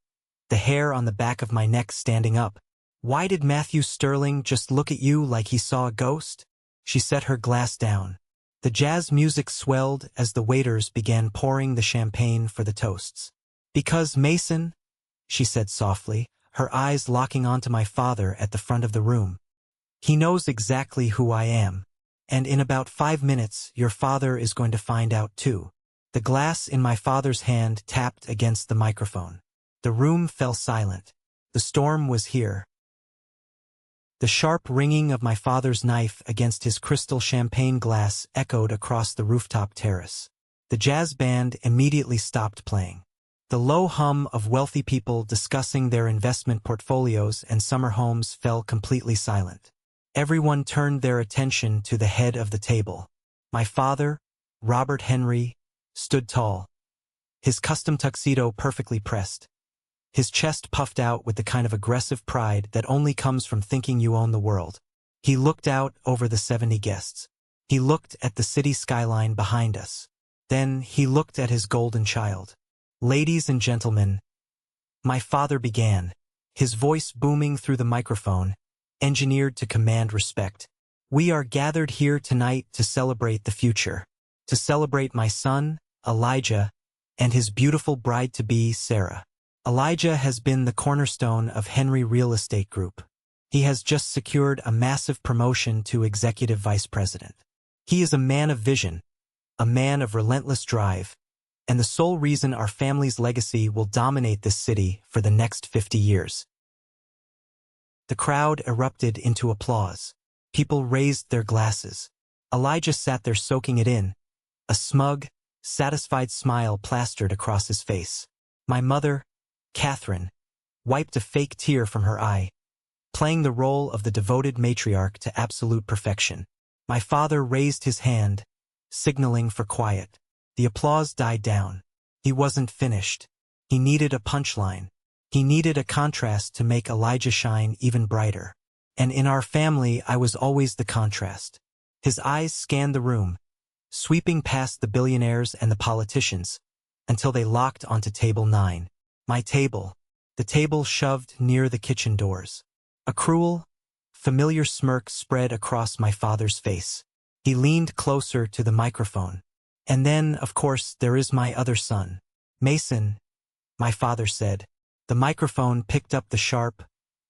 the hair on the back of my neck standing up. "Why did Matthew Sterling just look at you like he saw a ghost?" She set her glass down. The jazz music swelled as the waiters began pouring the champagne for the toasts. "Because Mason," she said softly, her eyes locking onto my father at the front of the room. "He knows exactly who I am. And in about 5 minutes, your father is going to find out too." The glass in my father's hand tapped against the microphone. The room fell silent. The storm was here. The sharp ringing of my father's knife against his crystal champagne glass echoed across the rooftop terrace. The jazz band immediately stopped playing. The low hum of wealthy people discussing their investment portfolios and summer homes fell completely silent. Everyone turned their attention to the head of the table. My father, Robert Henry, stood tall, his custom tuxedo perfectly pressed. His chest puffed out with the kind of aggressive pride that only comes from thinking you own the world. He looked out over the 70 guests. He looked at the city skyline behind us. Then he looked at his golden child. "Ladies and gentlemen," my father began, his voice booming through the microphone, engineered to command respect. "We are gathered here tonight to celebrate the future, to celebrate my son, Elijah, and his beautiful bride-to-be, Sarah. Elijah has been the cornerstone of Henry Real Estate Group. He has just secured a massive promotion to executive vice president. He is a man of vision, a man of relentless drive, and the sole reason our family's legacy will dominate this city for the next 50 years. The crowd erupted into applause. People raised their glasses. Elijah sat there soaking it in, a smug, satisfied smile plastered across his face. My mother, Catherine, wiped a fake tear from her eye, playing the role of the devoted matriarch to absolute perfection. My father raised his hand, signaling for quiet. The applause died down. He wasn't finished. He needed a punchline. He needed a contrast to make Elijah shine even brighter. And in our family, I was always the contrast. His eyes scanned the room, sweeping past the billionaires and the politicians, until they locked onto table 9. My table, the table shoved near the kitchen doors. A cruel, familiar smirk spread across my father's face. He leaned closer to the microphone. "And then, of course, there is my other son, Mason," my father said. The microphone picked up the sharp,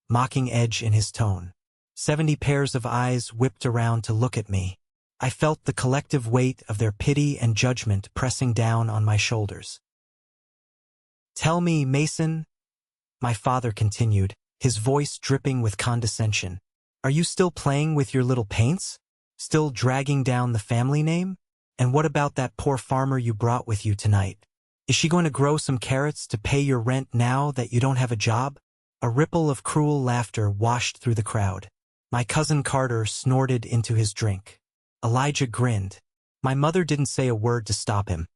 mocking edge in his tone. 70 pairs of eyes whipped around to look at me. I felt the collective weight of their pity and judgment pressing down on my shoulders. "Tell me, Mason," my father continued, his voice dripping with condescension. "Are you still playing with your little paints? Still dragging down the family name? And what about that poor farmer you brought with you tonight? Is she going to grow some carrots to pay your rent now that you don't have a job?" A ripple of cruel laughter washed through the crowd. My cousin Carter snorted into his drink. Elijah grinned. My mother didn't say a word to stop him.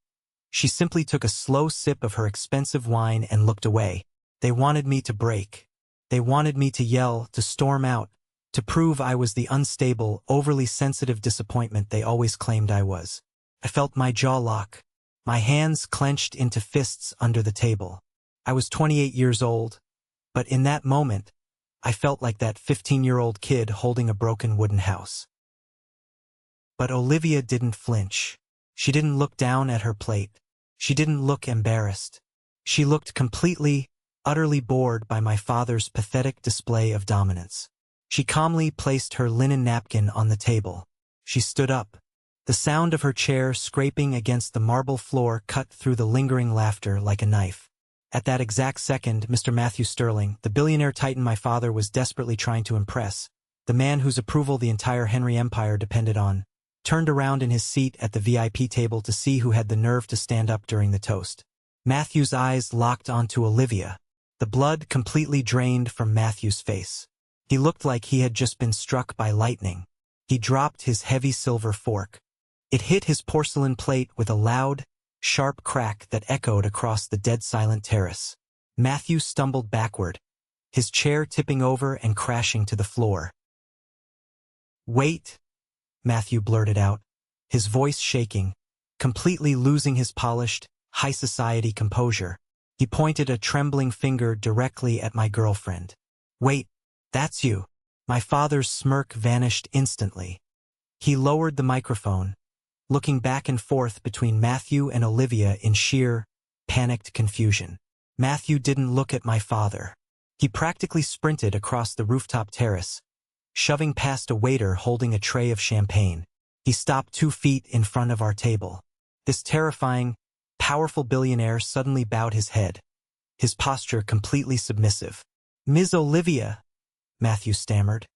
She simply took a slow sip of her expensive wine and looked away. They wanted me to break. They wanted me to yell, to storm out, to prove I was the unstable, overly sensitive disappointment they always claimed I was. I felt my jaw lock. My hands clenched into fists under the table. I was 28 years old, But in that moment, I felt like that 15-year-old kid holding a broken wooden house. But Olivia didn't flinch. She didn't look down at her plate. She didn't look embarrassed. She looked completely, utterly bored by my father's pathetic display of dominance. She calmly placed her linen napkin on the table. She stood up. The sound of her chair scraping against the marble floor cut through the lingering laughter like a knife. At that exact second, Mr. Matthew Sterling, the billionaire titan my father was desperately trying to impress, the man whose approval the entire Henry Empire depended on, turned around in his seat at the VIP table to see who had the nerve to stand up during the toast. Matthew's eyes locked onto Olivia. The blood completely drained from Matthew's face. He looked like he had just been struck by lightning. He dropped his heavy silver fork. It hit his porcelain plate with a loud, sharp crack that echoed across the dead-silent terrace. Matthew stumbled backward, his chair tipping over and crashing to the floor. "Wait," Matthew blurted out, his voice shaking, completely losing his polished, high-society composure. He pointed a trembling finger directly at my girlfriend. "Wait, that's you." My father's smirk vanished instantly. He lowered the microphone, looking back and forth between Matthew and Olivia in sheer, panicked confusion. Matthew didn't look at my father. He practically sprinted across the rooftop terrace, shoving past a waiter holding a tray of champagne. He stopped 2 feet in front of our table. This terrifying, powerful billionaire suddenly bowed his head, his posture completely submissive. "Ms. Olivia," Matthew stammered,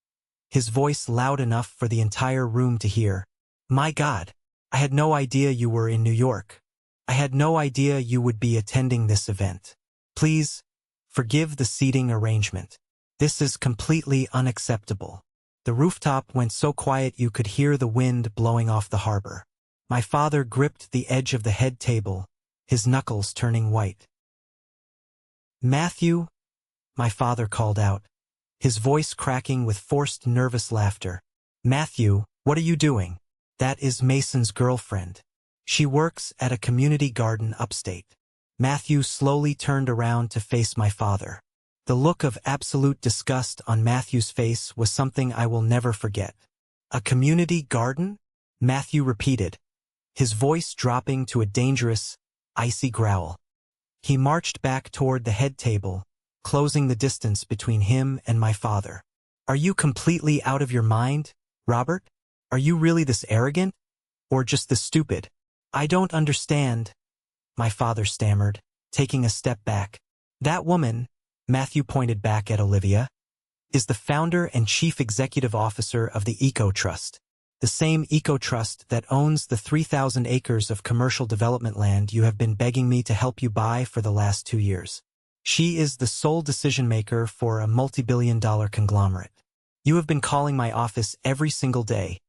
his voice loud enough for the entire room to hear. "My God, I had no idea you were in New York. I had no idea you would be attending this event. Please, forgive the seating arrangement. This is completely unacceptable." The rooftop went so quiet you could hear the wind blowing off the harbor. My father gripped the edge of the head table, his knuckles turning white. "Matthew," my father called out, his voice cracking with forced nervous laughter. "Matthew, what are you doing? That is Mason's girlfriend. She works at a community garden upstate." Matthew slowly turned around to face my father. The look of absolute disgust on Matthew's face was something I will never forget. "A community garden?" Matthew repeated, his voice dropping to a dangerous, icy growl. He marched back toward the head table, closing the distance between him and my father. "Are you completely out of your mind, Robert? Are you really this arrogant? Or just this stupid?" "I don't understand," my father stammered, taking a step back. "That woman," Matthew pointed back at Olivia, "is the founder and chief executive officer of the Eco Trust, the same Eco Trust that owns the 3,000 acres of commercial development land you have been begging me to help you buy for the last 2 years. She is the sole decision-maker for a multi-billion-dollar conglomerate. You have been calling my office every single day,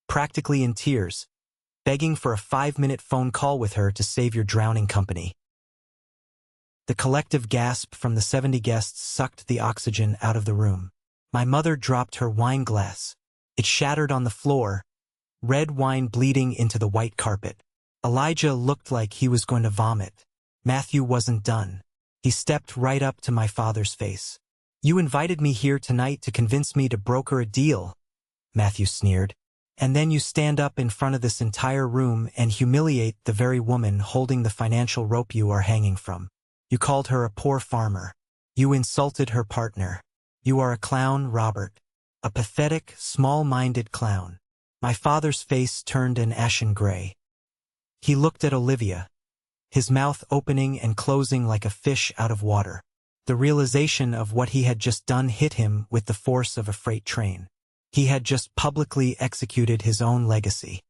practically in tears, begging for a 5-minute phone call with her to save your drowning company." The collective gasp from the 70 guests sucked the oxygen out of the room. My mother dropped her wine glass. It shattered on the floor, red wine bleeding into the white carpet. Elijah looked like he was going to vomit. Matthew wasn't done. He stepped right up to my father's face. "You invited me here tonight to convince me to broker a deal," Matthew sneered. "And then you stand up in front of this entire room and humiliate the very woman holding the financial rope you are hanging from. You called her a poor farmer. You insulted her partner. You are a clown, Robert. A pathetic, small-minded clown." My father's face turned an ashen gray. He looked at Olivia, his mouth opening and closing like a fish out of water. The realization of what he had just done hit him with the force of a freight train. He had just publicly executed his own legacy.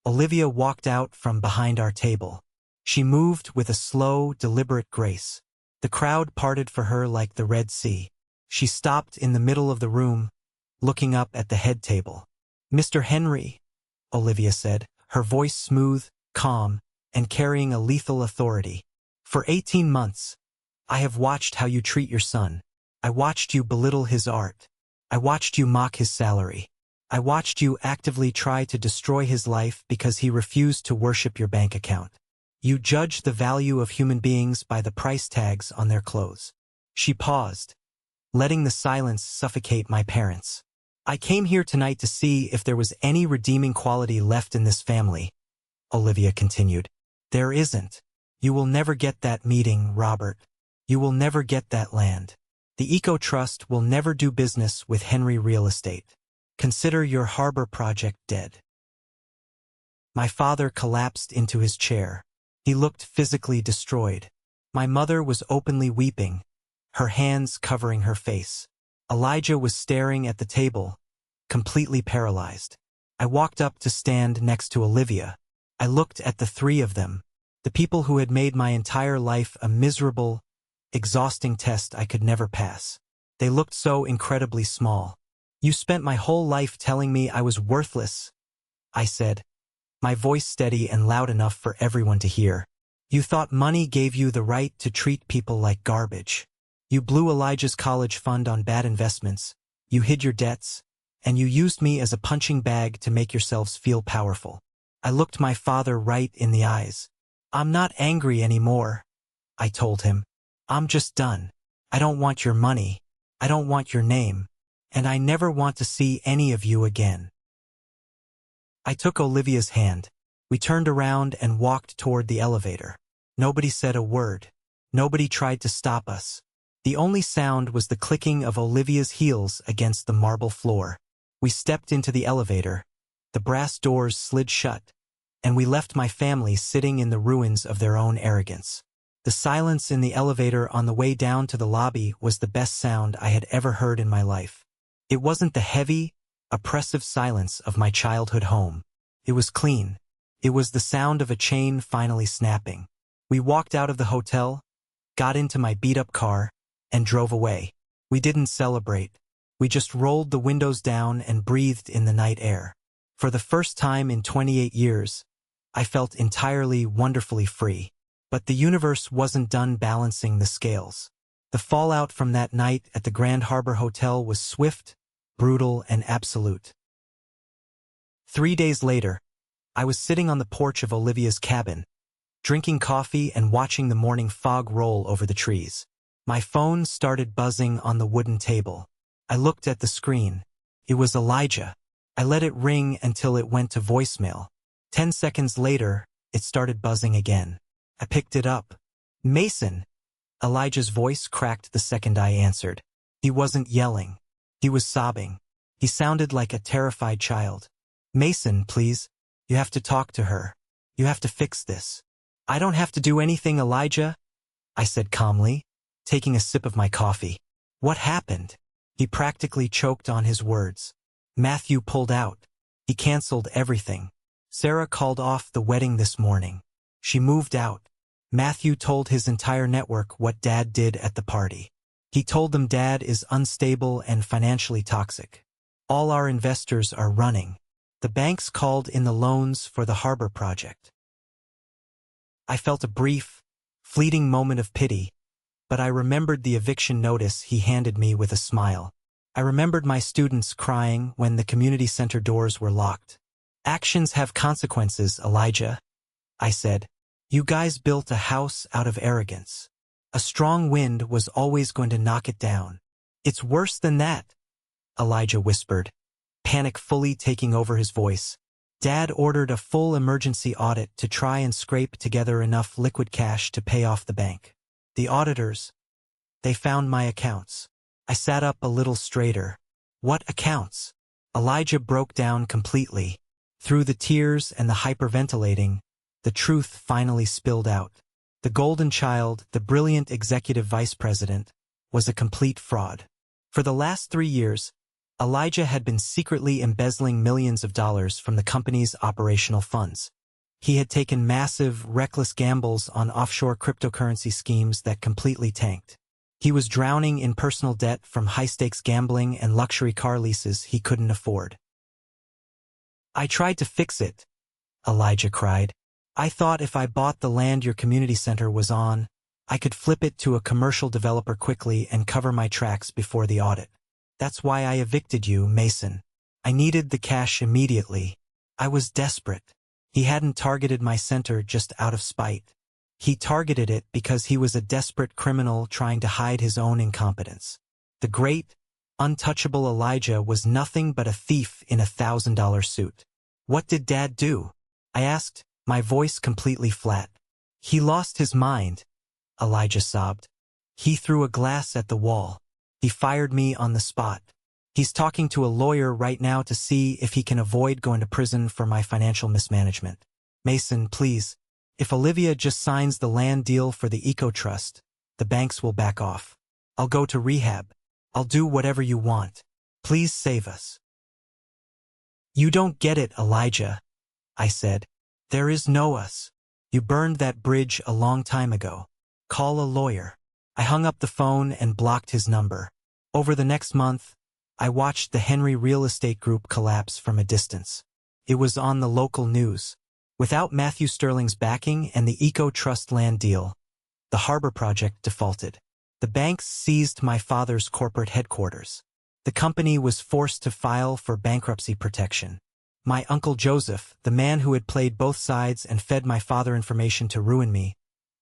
Olivia walked out from behind our table. She moved with a slow, deliberate grace. The crowd parted for her like the Red Sea. She stopped in the middle of the room, looking up at the head table. "Mr. Henry," Olivia said, her voice smooth, calm, and carrying a lethal authority. "For 18 months, I have watched how you treat your son. I watched you belittle his art. I watched you mock his salary. I watched you actively try to destroy his life because he refused to worship your bank account. You judge the value of human beings by the price tags on their clothes. She paused, letting the silence suffocate my parents. I came here tonight to see if there was any redeeming quality left in this family, Olivia continued. There isn't. You will never get that meeting, Robert. You will never get that land. The Eco Trust will never do business with Henry Real Estate. Consider your harbor project dead. My father collapsed into his chair. He looked physically destroyed. My mother was openly weeping, her hands covering her face. Elijah was staring at the table, completely paralyzed. I walked up to stand next to Olivia. I looked at the three of them, the people who had made my entire life a miserable, exhausting test I could never pass. They looked so incredibly small. You spent my whole life telling me I was worthless, I said, my voice steady and loud enough for everyone to hear. You thought money gave you the right to treat people like garbage. You blew Elijah's college fund on bad investments, you hid your debts, and you used me as a punching bag to make yourselves feel powerful. I looked my father right in the eyes. I'm not angry anymore, I told him. I'm just done. I don't want your money. I don't want your name. And I never want to see any of you again. I took Olivia's hand. We turned around and walked toward the elevator. Nobody said a word. Nobody tried to stop us. The only sound was the clicking of Olivia's heels against the marble floor. We stepped into the elevator. The brass doors slid shut, and we left my family sitting in the ruins of their own arrogance. The silence in the elevator on the way down to the lobby was the best sound I had ever heard in my life. It wasn't the heavy, oppressive silence of my childhood home. It was clean. It was the sound of a chain finally snapping. We walked out of the hotel, got into my beat-up car, and drove away. We didn't celebrate. We just rolled the windows down and breathed in the night air. For the first time in 28 years, I felt entirely, wonderfully free. But the universe wasn't done balancing the scales. The fallout from that night at the Grand Harbor Hotel was swift, brutal, and absolute. 3 days later, I was sitting on the porch of Olivia's cabin, drinking coffee and watching the morning fog roll over the trees. My phone started buzzing on the wooden table. I looked at the screen. It was Elijah. I let it ring until it went to voicemail. 10 seconds later, it started buzzing again. I picked it up. Mason! Elijah's voice cracked the second I answered. He wasn't yelling. He was sobbing. He sounded like a terrified child. Mason, please. You have to talk to her. You have to fix this. I don't have to do anything, Elijah, I said calmly, taking a sip of my coffee. What happened? He practically choked on his words. Matthew pulled out. He canceled everything. Sarah called off the wedding this morning. She moved out. Matthew told his entire network what Dad did at the party. He told them Dad is unstable and financially toxic. All our investors are running. The banks called in the loans for the harbor project. I felt a brief, fleeting moment of pity, but I remembered the eviction notice he handed me with a smile. I remembered my students crying when the community center doors were locked. Actions have consequences, Elijah, I said. You guys built a house out of arrogance. A strong wind was always going to knock it down. It's worse than that, Elijah whispered, panic fully taking over his voice. Dad ordered a full emergency audit to try and scrape together enough liquid cash to pay off the bank. The auditors, they found my accounts. I sat up a little straighter. What accounts? Elijah broke down completely. Through the tears and the hyperventilating, the truth finally spilled out. The golden child, the brilliant executive vice president, was a complete fraud. For the last 3 years, Elijah had been secretly embezzling millions of dollars from the company's operational funds. He had taken massive, reckless gambles on offshore cryptocurrency schemes that completely tanked. He was drowning in personal debt from high-stakes gambling and luxury car leases he couldn't afford. I tried to fix it, Elijah cried. I thought if I bought the land your community center was on, I could flip it to a commercial developer quickly and cover my tracks before the audit. That's why I evicted you, Mason. I needed the cash immediately. I was desperate. He hadn't targeted my center just out of spite. He targeted it because he was a desperate criminal trying to hide his own incompetence. The great, untouchable Elijah was nothing but a thief in $1,000 suit. What did Dad do? I asked, my voice completely flat. He lost his mind, Elijah sobbed. He threw a glass at the wall. He fired me on the spot. He's talking to a lawyer right now to see if he can avoid going to prison for my financial mismanagement. Mason, please. If Olivia just signs the land deal for the Eco Trust, the banks will back off. I'll go to rehab. I'll do whatever you want. Please save us. You don't get it, Elijah, I said. There is no us. You burned that bridge a long time ago. Call a lawyer. I hung up the phone and blocked his number. Over the next month, I watched the Henry Real Estate Group collapse from a distance. It was on the local news. Without Matthew Sterling's backing and the Eco Trust land deal, the harbor project defaulted. The banks seized my father's corporate headquarters. The company was forced to file for bankruptcy protection. My Uncle Joseph, the man who had played both sides and fed my father information to ruin me,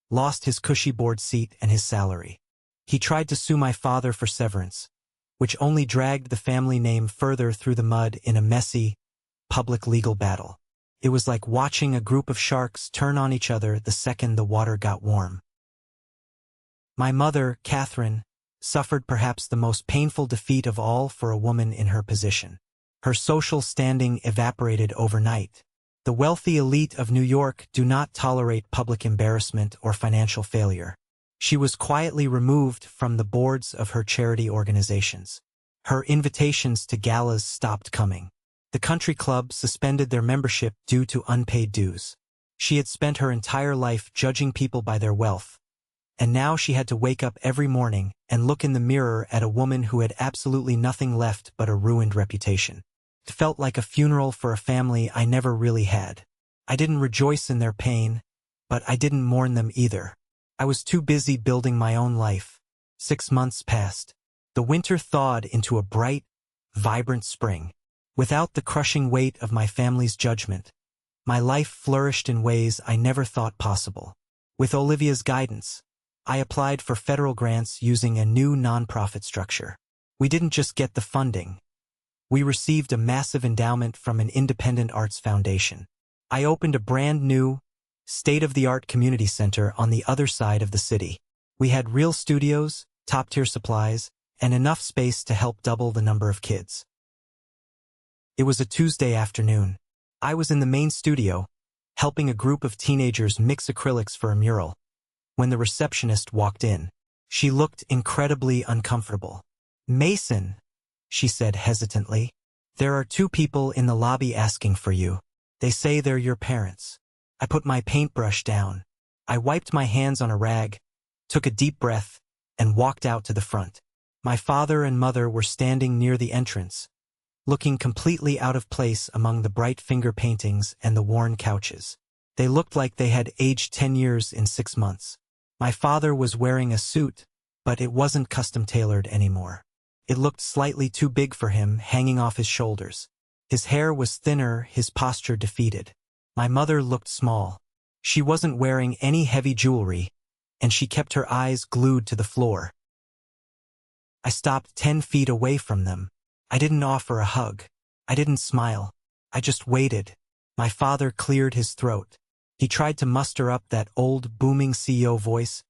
lost his cushy board seat and his salary. He tried to sue my father for severance, which only dragged the family name further through the mud in a messy, public legal battle. It was like watching a group of sharks turn on each other the second the water got warm. My mother, Catherine, suffered perhaps the most painful defeat of all for a woman in her position. Her social standing evaporated overnight. The wealthy elite of New York do not tolerate public embarrassment or financial failure. She was quietly removed from the boards of her charity organizations. Her invitations to galas stopped coming. The country club suspended their membership due to unpaid dues. She had spent her entire life judging people by their wealth, and now she had to wake up every morning and look in the mirror at a woman who had absolutely nothing left but a ruined reputation. It felt like a funeral for a family I never really had. I didn't rejoice in their pain, but I didn't mourn them either. I was too busy building my own life. 6 months passed. The winter thawed into a bright, vibrant spring. Without the crushing weight of my family's judgment, my life flourished in ways I never thought possible. With Olivia's guidance, I applied for federal grants using a new nonprofit structure. We didn't just get the funding. We received a massive endowment from an independent arts foundation. I opened a brand new, state-of-the-art community center on the other side of the city. We had real studios, top-tier supplies, and enough space to help double the number of kids. It was a Tuesday afternoon. I was in the main studio, helping a group of teenagers mix acrylics for a mural, when the receptionist walked in. She looked incredibly uncomfortable. "Mason," she said hesitantly, "there are 2 people in the lobby asking for you. They say they're your parents." I put my paintbrush down. I wiped my hands on a rag, took a deep breath, and walked out to the front. My father and mother were standing near the entrance, looking completely out of place among the bright finger paintings and the worn couches. They looked like they had aged 10 years in 6 months. My father was wearing a suit, but it wasn't custom-tailored anymore. It looked slightly too big for him, hanging off his shoulders. His hair was thinner, his posture defeated. My mother looked small. She wasn't wearing any heavy jewelry, and she kept her eyes glued to the floor. I stopped 10 feet away from them. I didn't offer a hug. I didn't smile. I just waited. My father cleared his throat. He tried to muster up that old, booming CEO voice,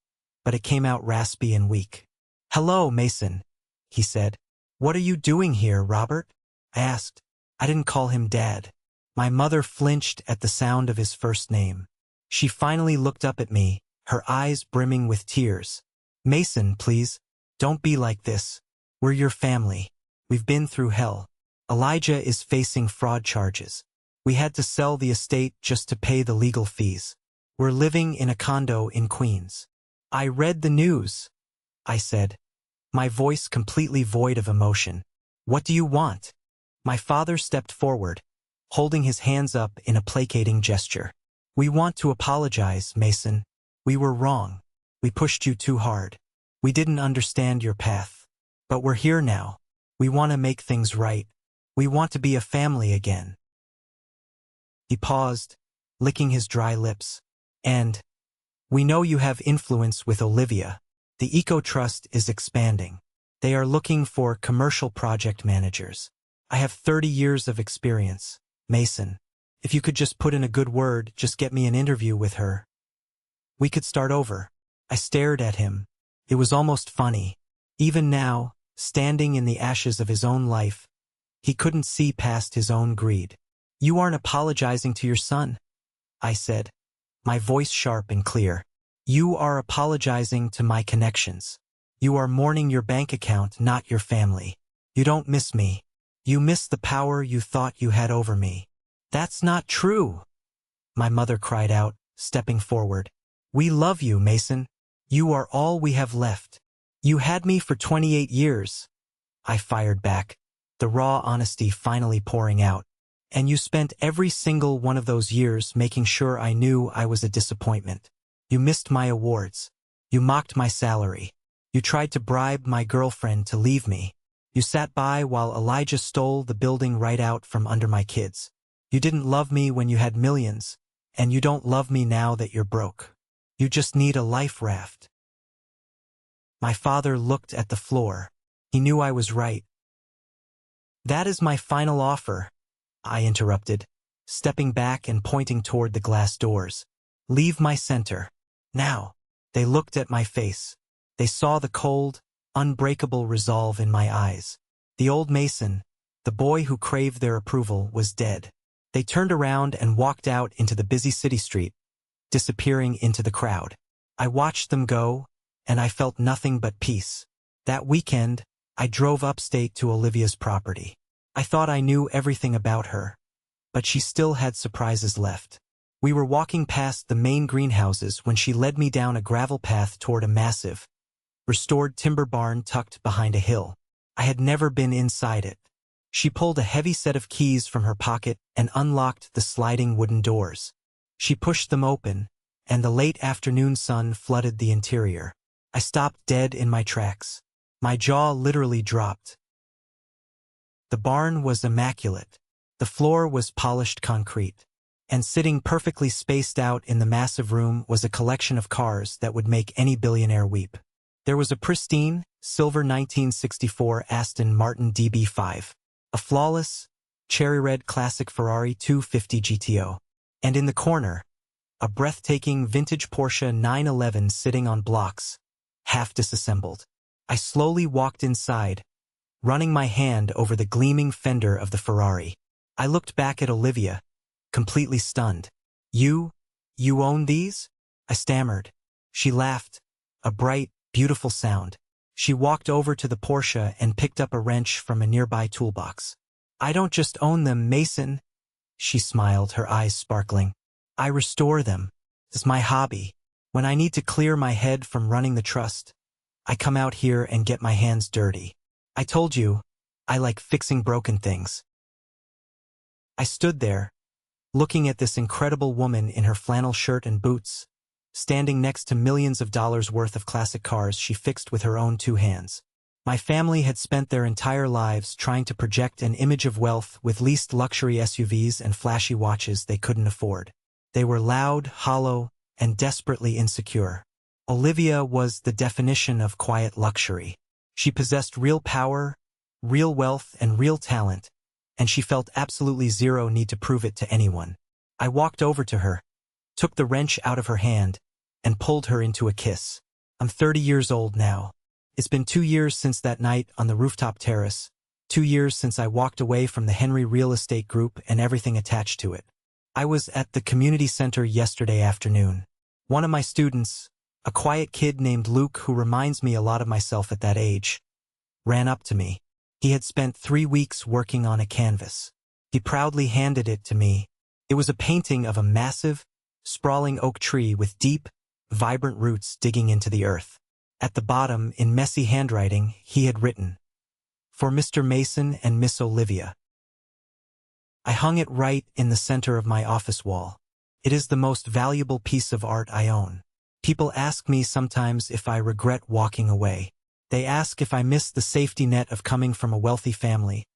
but it came out raspy and weak. "Hello, Mason," he said. "What are you doing here, Robert?" I asked. I didn't call him Dad. My mother flinched at the sound of his first name. She finally looked up at me, her eyes brimming with tears. "Mason, please, don't be like this. We're your family. We've been through hell. Elijah is facing fraud charges. We had to sell the estate just to pay the legal fees. We're living in a condo in Queens." "I read the news," I said, my voice completely void of emotion. "What do you want?" My father stepped forward, holding his hands up in a placating gesture. "We want to apologize, Mason. We were wrong. We pushed you too hard. We didn't understand your path. But we're here now. We want to make things right. We want to be a family again." He paused, licking his dry lips. "And We know you have influence with Olivia. The Eco Trust is expanding. They are looking for commercial project managers. I have 30 years of experience. Mason, if you could just put in a good word, just get me an interview with her. We could start over. I stared at him. It was almost funny. Even now, standing in the ashes of his own life, he couldn't see past his own greed. You aren't apologizing to your son, I said, my voice sharp and clear. You are apologizing to my connections. You are mourning your bank account, not your family. You don't miss me. You miss the power you thought you had over me. That's not true, my mother cried out, stepping forward. We love you, Mason. You are all we have left. You had me for 28 years. I fired back, the raw honesty finally pouring out. And you spent every single one of those years making sure I knew I was a disappointment. You missed my awards. You mocked my salary. You tried to bribe my girlfriend to leave me. You sat by while Elijah stole the building right out from under my kids. You didn't love me when you had millions, and you don't love me now that you're broke. You just need a life raft. My father looked at the floor. He knew I was right. That is my final offer, I interrupted, stepping back and pointing toward the glass doors. Leave my center. Now. They looked at my face. They saw the cold, unbreakable resolve in my eyes. The old Mason, the boy who craved their approval, was dead. They turned around and walked out into the busy city street, disappearing into the crowd. I watched them go, and I felt nothing but peace. That weekend, I drove upstate to Olivia's property. I thought I knew everything about her, but she still had surprises left. We were walking past the main greenhouses when she led me down a gravel path toward a massive, restored timber barn tucked behind a hill. I had never been inside it. She pulled a heavy set of keys from her pocket and unlocked the sliding wooden doors. She pushed them open, and the late afternoon sun flooded the interior. I stopped dead in my tracks. My jaw literally dropped. The barn was immaculate. The floor was polished concrete. And sitting perfectly spaced out in the massive room was a collection of cars that would make any billionaire weep. There was a pristine, silver 1964 Aston Martin DB5, a flawless, cherry-red classic Ferrari 250 GTO, and in the corner, a breathtaking vintage Porsche 911 sitting on blocks, half disassembled. I slowly walked inside, running my hand over the gleaming fender of the Ferrari. I looked back at Olivia, completely stunned. You own these? I stammered. She laughed, a bright, beautiful sound. She walked over to the Porsche and picked up a wrench from a nearby toolbox. I don't just own them, Mason. She smiled, her eyes sparkling. I restore them. It's my hobby. When I need to clear my head from running the trust, I come out here and get my hands dirty. I told you, I like fixing broken things. I stood there, looking at this incredible woman in her flannel shirt and boots, standing next to millions of dollars worth of classic cars she fixed with her own two hands. My family had spent their entire lives trying to project an image of wealth with leased luxury SUVs and flashy watches they couldn't afford. They were loud, hollow, and desperately insecure. Olivia was the definition of quiet luxury. She possessed real power, real wealth, and real talent, and she felt absolutely zero need to prove it to anyone. I walked over to her, took the wrench out of her hand, and pulled her into a kiss. I'm 30 years old now. It's been 2 years since that night on the rooftop terrace, 2 years since I walked away from the Henry Real Estate Group and everything attached to it. I was at the community center yesterday afternoon. One of my students, a quiet kid named Luke who reminds me a lot of myself at that age, ran up to me. He had spent 3 weeks working on a canvas. He proudly handed it to me. It was a painting of a massive, sprawling oak tree with deep, vibrant roots digging into the earth. At the bottom, in messy handwriting, he had written, "For Mr. Mason and Miss Olivia." I hung it right in the center of my office wall. It is the most valuable piece of art I own. People ask me sometimes if I regret walking away. They ask if I miss the safety net of coming from a wealthy family,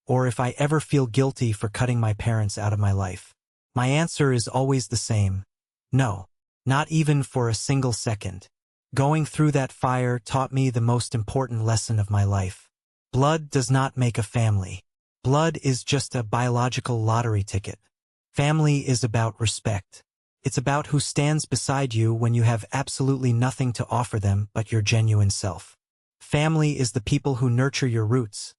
or if I ever feel guilty for cutting my parents out of my life. My answer is always the same: no. Not even for a single second. Going through that fire taught me the most important lesson of my life. Blood does not make a family. Blood is just a biological lottery ticket. Family is about respect. It's about who stands beside you when you have absolutely nothing to offer them but your genuine self. Family is the people who nurture your roots,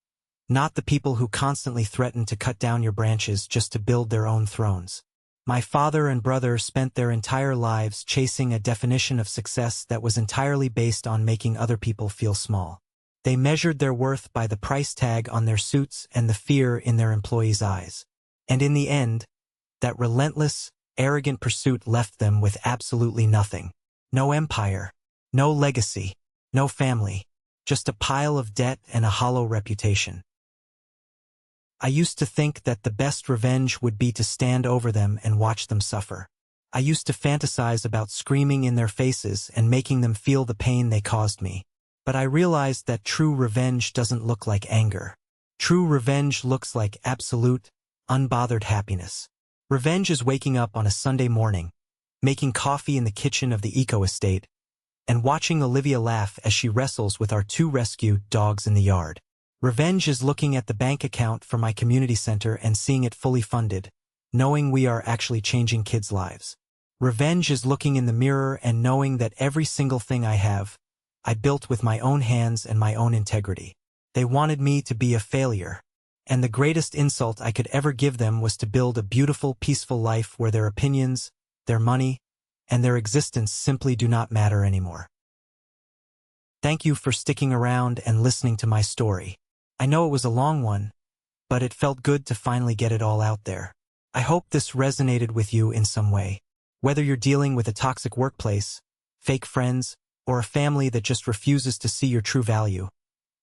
not the people who constantly threaten to cut down your branches just to build their own thrones. My father and brother spent their entire lives chasing a definition of success that was entirely based on making other people feel small. They measured their worth by the price tag on their suits and the fear in their employees' eyes. And in the end, that relentless, arrogant pursuit left them with absolutely nothing. No empire, no legacy, no family, just a pile of debt and a hollow reputation. I used to think that the best revenge would be to stand over them and watch them suffer. I used to fantasize about screaming in their faces and making them feel the pain they caused me. But I realized that true revenge doesn't look like anger. True revenge looks like absolute, unbothered happiness. Revenge is waking up on a Sunday morning, making coffee in the kitchen of the eco estate, and watching Olivia laugh as she wrestles with our 2 rescue dogs in the yard. Revenge is looking at the bank account for my community center and seeing it fully funded, knowing we are actually changing kids' lives. Revenge is looking in the mirror and knowing that every single thing I have, I built with my own hands and my own integrity. They wanted me to be a failure, and the greatest insult I could ever give them was to build a beautiful, peaceful life where their opinions, their money, and their existence simply do not matter anymore. Thank you for sticking around and listening to my story. I know it was a long one, but it felt good to finally get it all out there. I hope this resonated with you in some way. Whether you're dealing with a toxic workplace, fake friends, or a family that just refuses to see your true value,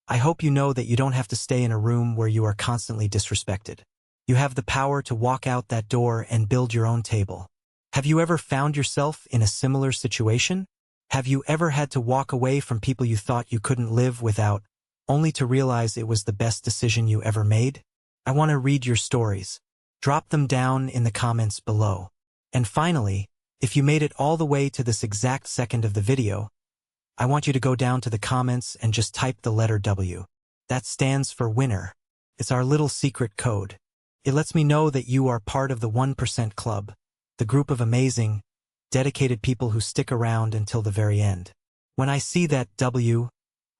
I hope you know that you don't have to stay in a room where you are constantly disrespected. You have the power to walk out that door and build your own table. Have you ever found yourself in a similar situation? Have you ever had to walk away from people you thought you couldn't live without, only to realize it was the best decision you ever made? I want to read your stories. Drop them down in the comments below. And finally, if you made it all the way to this exact second of the video, I want you to go down to the comments and just type the letter W. That stands for winner. It's our little secret code. It lets me know that you are part of the 1% Club, the group of amazing, dedicated people who stick around until the very end. When I see that W,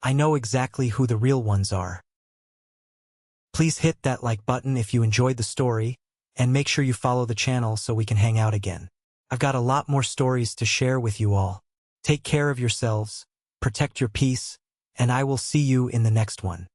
I know exactly who the real ones are. Please hit that like button if you enjoyed the story, and make sure you follow the channel so we can hang out again. I've got a lot more stories to share with you all. Take care of yourselves, protect your peace, and I will see you in the next one.